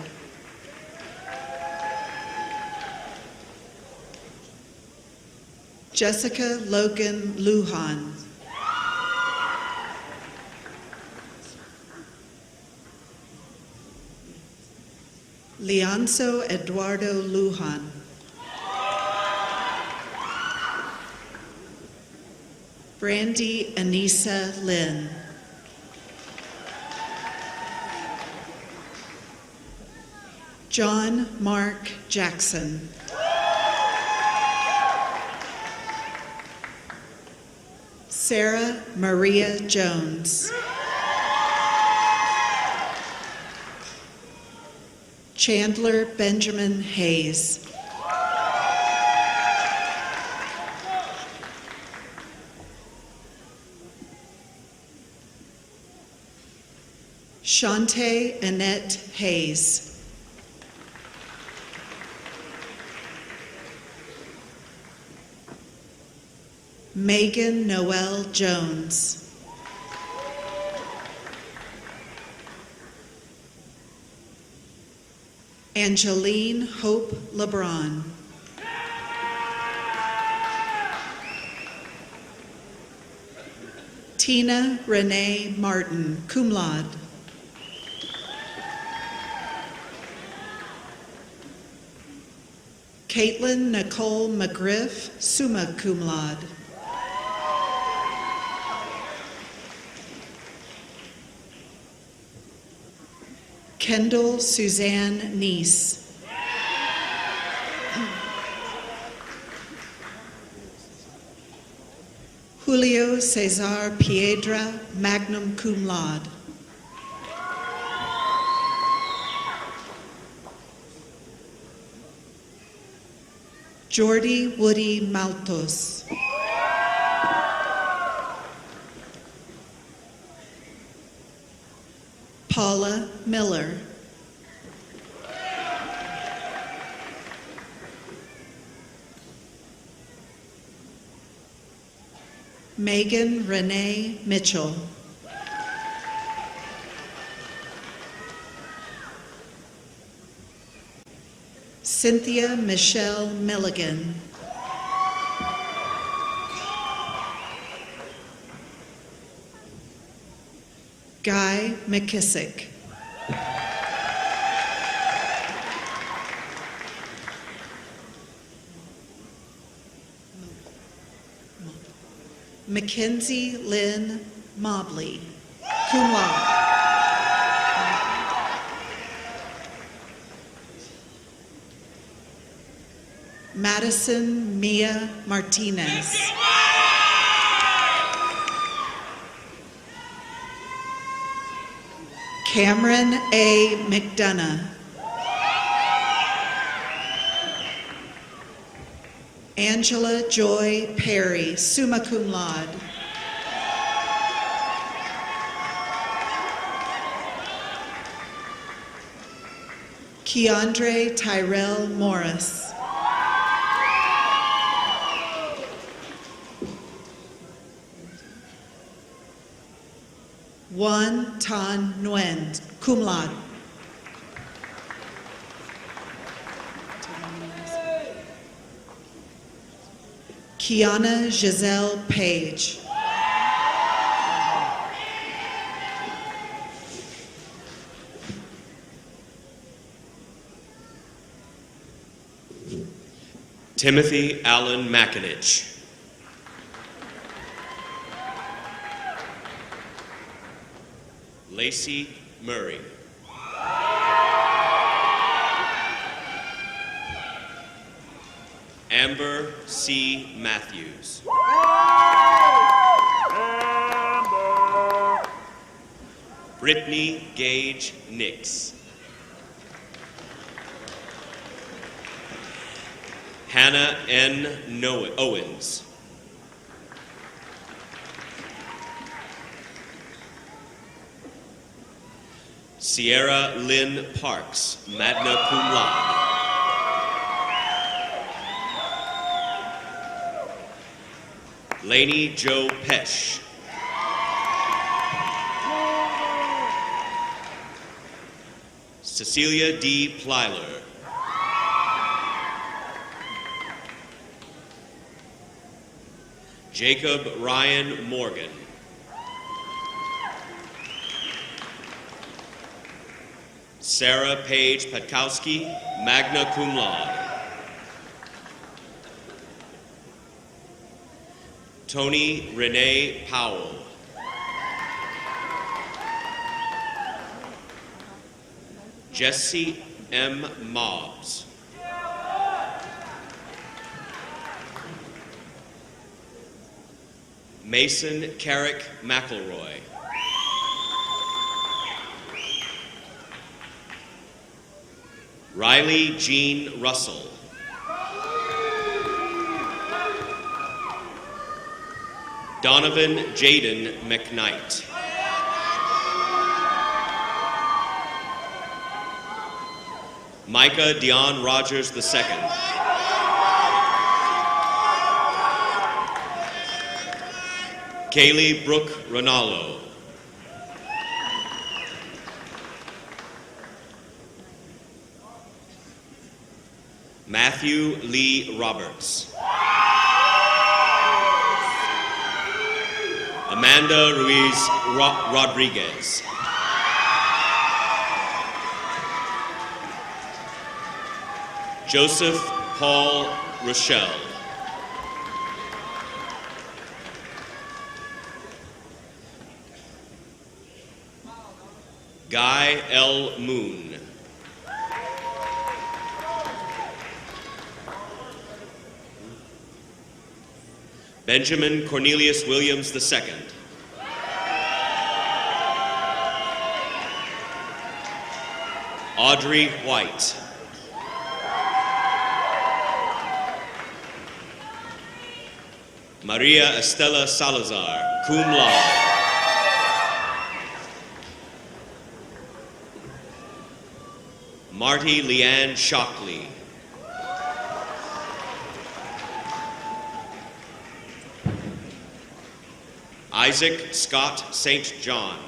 Jessica Logan Lujan. Leonzo Eduardo Lujan. Brandy Anissa Lynn. John Mark Jackson. Sarah Maria Jones. Chandler Benjamin Hayes. Shante Annette Hayes. Megan Noel Jones. Angeline Hope LeBron. Tina Renee Martin, cum laude. Caitlin Nicole McGriff, summa cum laude. Kendall Suzanne Neese. Julio Cesar Piedra, magna cum laude. Jordi Woody Maltos. Paula Miller. Megan Renee Mitchell. Cynthia Michelle Milligan. Guy McKissick. Mackenzie Lynn Mobley, cum laude. Madison Mia Martinez. Cameron A. McDonough. Angela Joy Perry, summa cum laude. Keandre Tyrell Morris. Juan Tan Nguyen, cum laude. Kiana Giselle Page. Timothy Allen Makinich. Lacey Murray. Amber C. Matthews. Amber. Brittany Gage Nix. Hannah N. Owens. Sierra Lynn Parks, magna cum laude. Lainey Jo Pesh. Cecilia D. Plyler. Jacob Ryan Morgan. Sarah Paige Patkowski, magna cum laude. Tony Renee Powell. Jesse M. Mobbs. Mason Carrick McElroy. Riley Jean Russell. Donovan Jaden McKnight. Micah Dion Rogers II. Kaylee Brooke Ronaldo. Matthew Lee Roberts. Amanda Ruiz Rodriguez. Joseph Paul Rochelle. Guy L. Moon. Benjamin Cornelius Williams II. Audrey White. Maria Estela Salazar, cum laude. Marty Leanne Shockley. Isaac Scott St. John.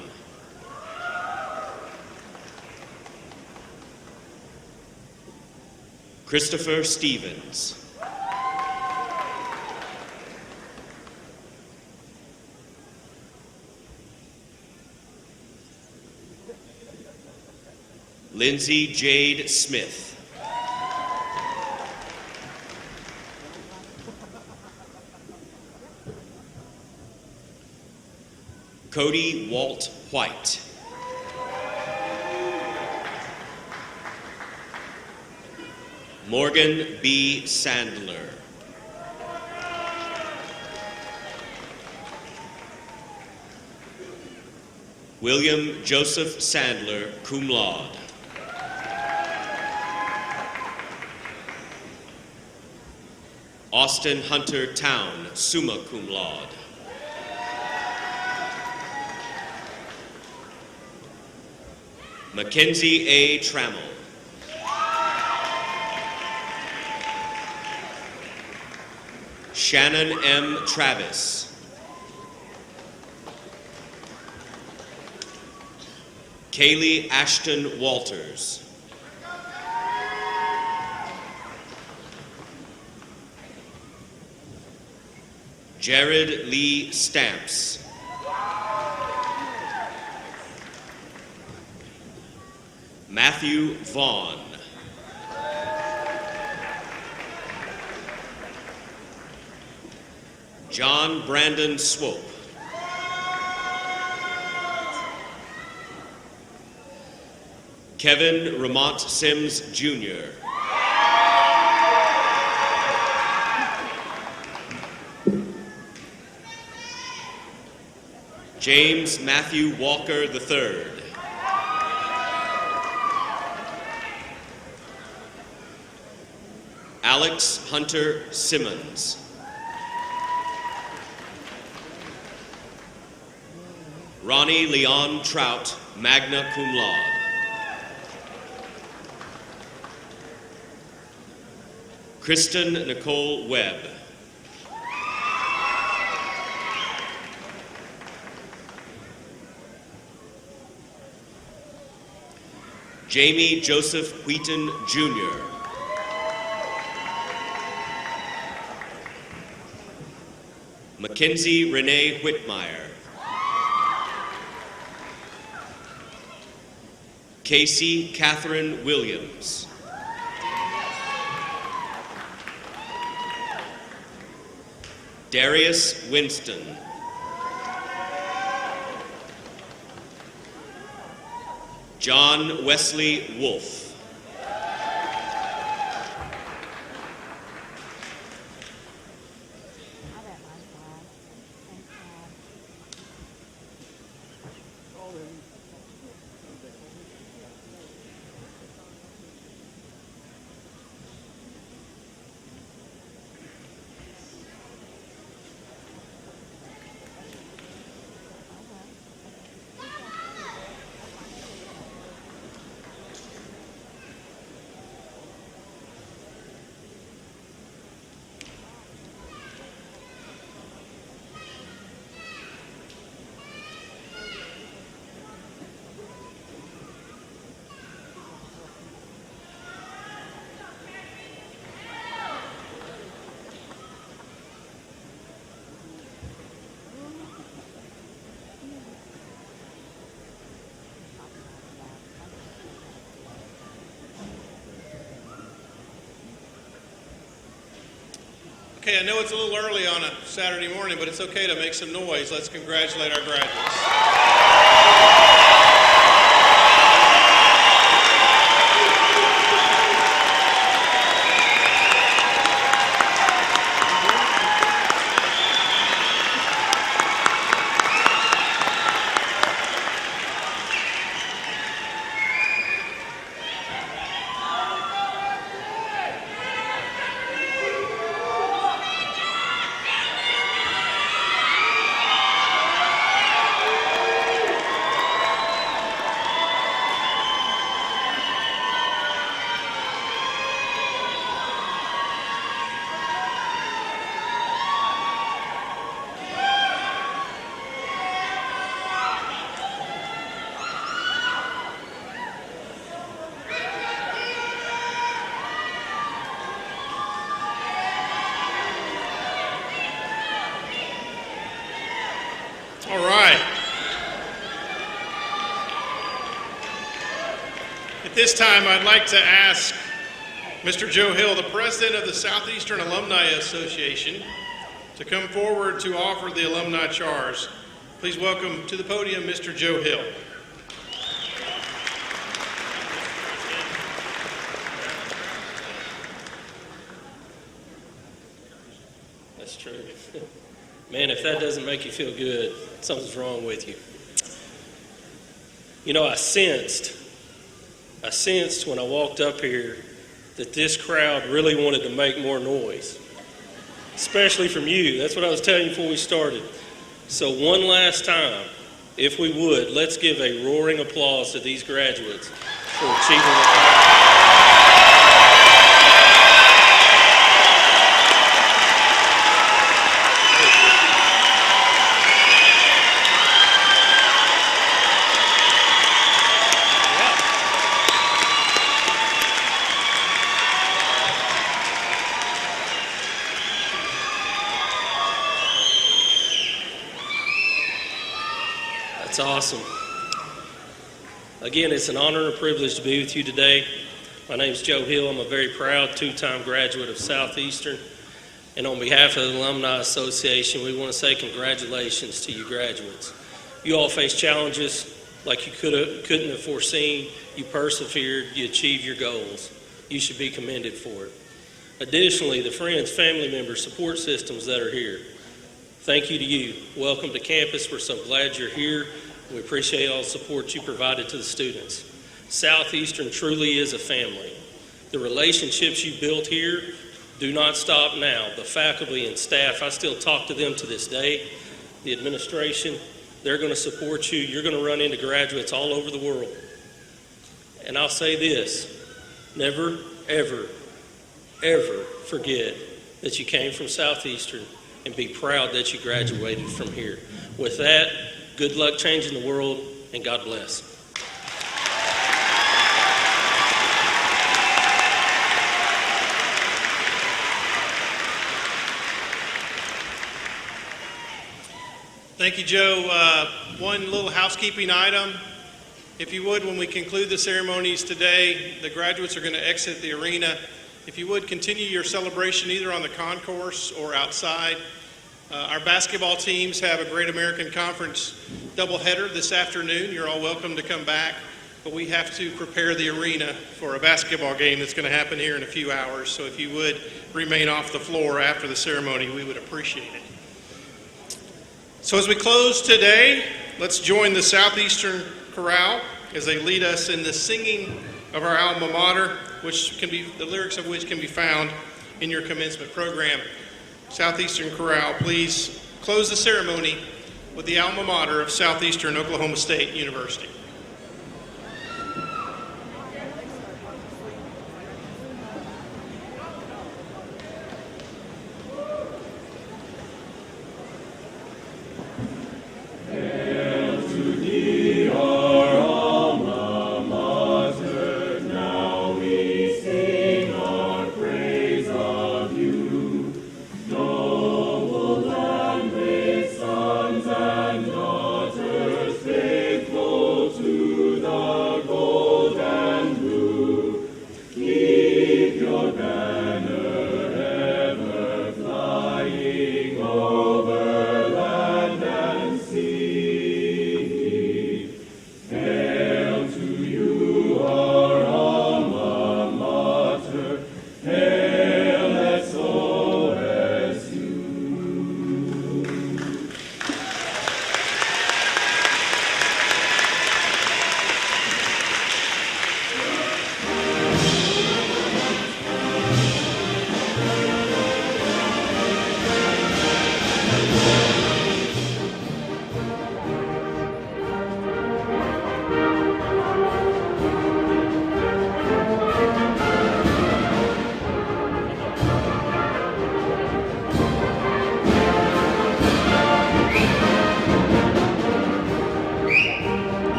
Christopher Stevens. Lindsay Jade Smith. Cody Walt White. Morgan B. Sandler. William Joseph Sandler, cum laude. Austin Hunter Town, summa cum laude. Mackenzie A. Trammell. Shannon M. Travis. Kaylee Ashton Walters. Jared Lee Stamps. Matthew Vaughn. John Brandon Swope. Kevin Ramont Sims Jr. James Matthew Walker III. Alex Hunter Simmons. Ronnie Leon Trout, magna cum laude. Kristen Nicole Webb. Jamie Joseph Wheaton, Jr. Mackenzie Renee Whitmire. Casey Catherine Williams. Darius Winston. John Wesley Wolf. Okay, I know it's a little early on a Saturday morning, but it's okay to make some noise. Let's congratulate our graduates. All right. At this time, I'd like to ask Mr. Joe Hill, the president of the Southeastern Alumni Association, to come forward to offer the alumni charge. Please welcome to the podium Mr. Joe Hill. That's true. Man, if that doesn't make you feel good, something's wrong with you. You know, I sensed when I walked up here that this crowd really wanted to make more noise, especially from you. That's what I was telling you before we started. So one last time, if we would, let's give a roaring applause to these graduates for achieving the That's awesome. Again, it's an honor and a privilege to be with you today. My name is Joe Hill. I'm a very proud two-time graduate of Southeastern. And on behalf of the Alumni Association, we want to say congratulations to you graduates. You all faced challenges like you couldn't have foreseen. You persevered. You achieved your goals. You should be commended for it. Additionally, the friends, family members, support systems that are here, thank you to you. Welcome to campus. We're so glad you're here. We appreciate all the support you provided to the students. Southeastern truly is a family. The relationships you built here do not stop now. The faculty and staff, I still talk to them to this day. The administration, they're going to support you. You're going to run into graduates all over the world. And I'll say this, never, ever, ever forget that you came from Southeastern and be proud that you graduated from here. With that, good luck changing the world, and God bless. Thank you, Joe. One little housekeeping item. If you would, when we conclude the ceremonies today, the graduates are going to exit the arena. If you would, continue your celebration either on the concourse or outside. Our basketball teams have a Great American Conference doubleheader this afternoon. You're all welcome to come back, but we have to prepare the arena for a basketball game that's going to happen here in a few hours. So if you would remain off the floor after the ceremony, we would appreciate it. So as we close today, let's join the Southeastern Chorale as they lead us in the singing of our alma mater, the lyrics of which can be found in your commencement program. Southeastern Chorale, please close the ceremony with the alma mater of Southeastern Oklahoma State University. Sons and daughters faithful to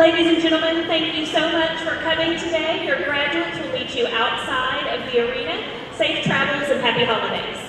Ladies and gentlemen, thank you so much for coming today. Your graduates will meet you outside of the arena. Safe travels and happy holidays.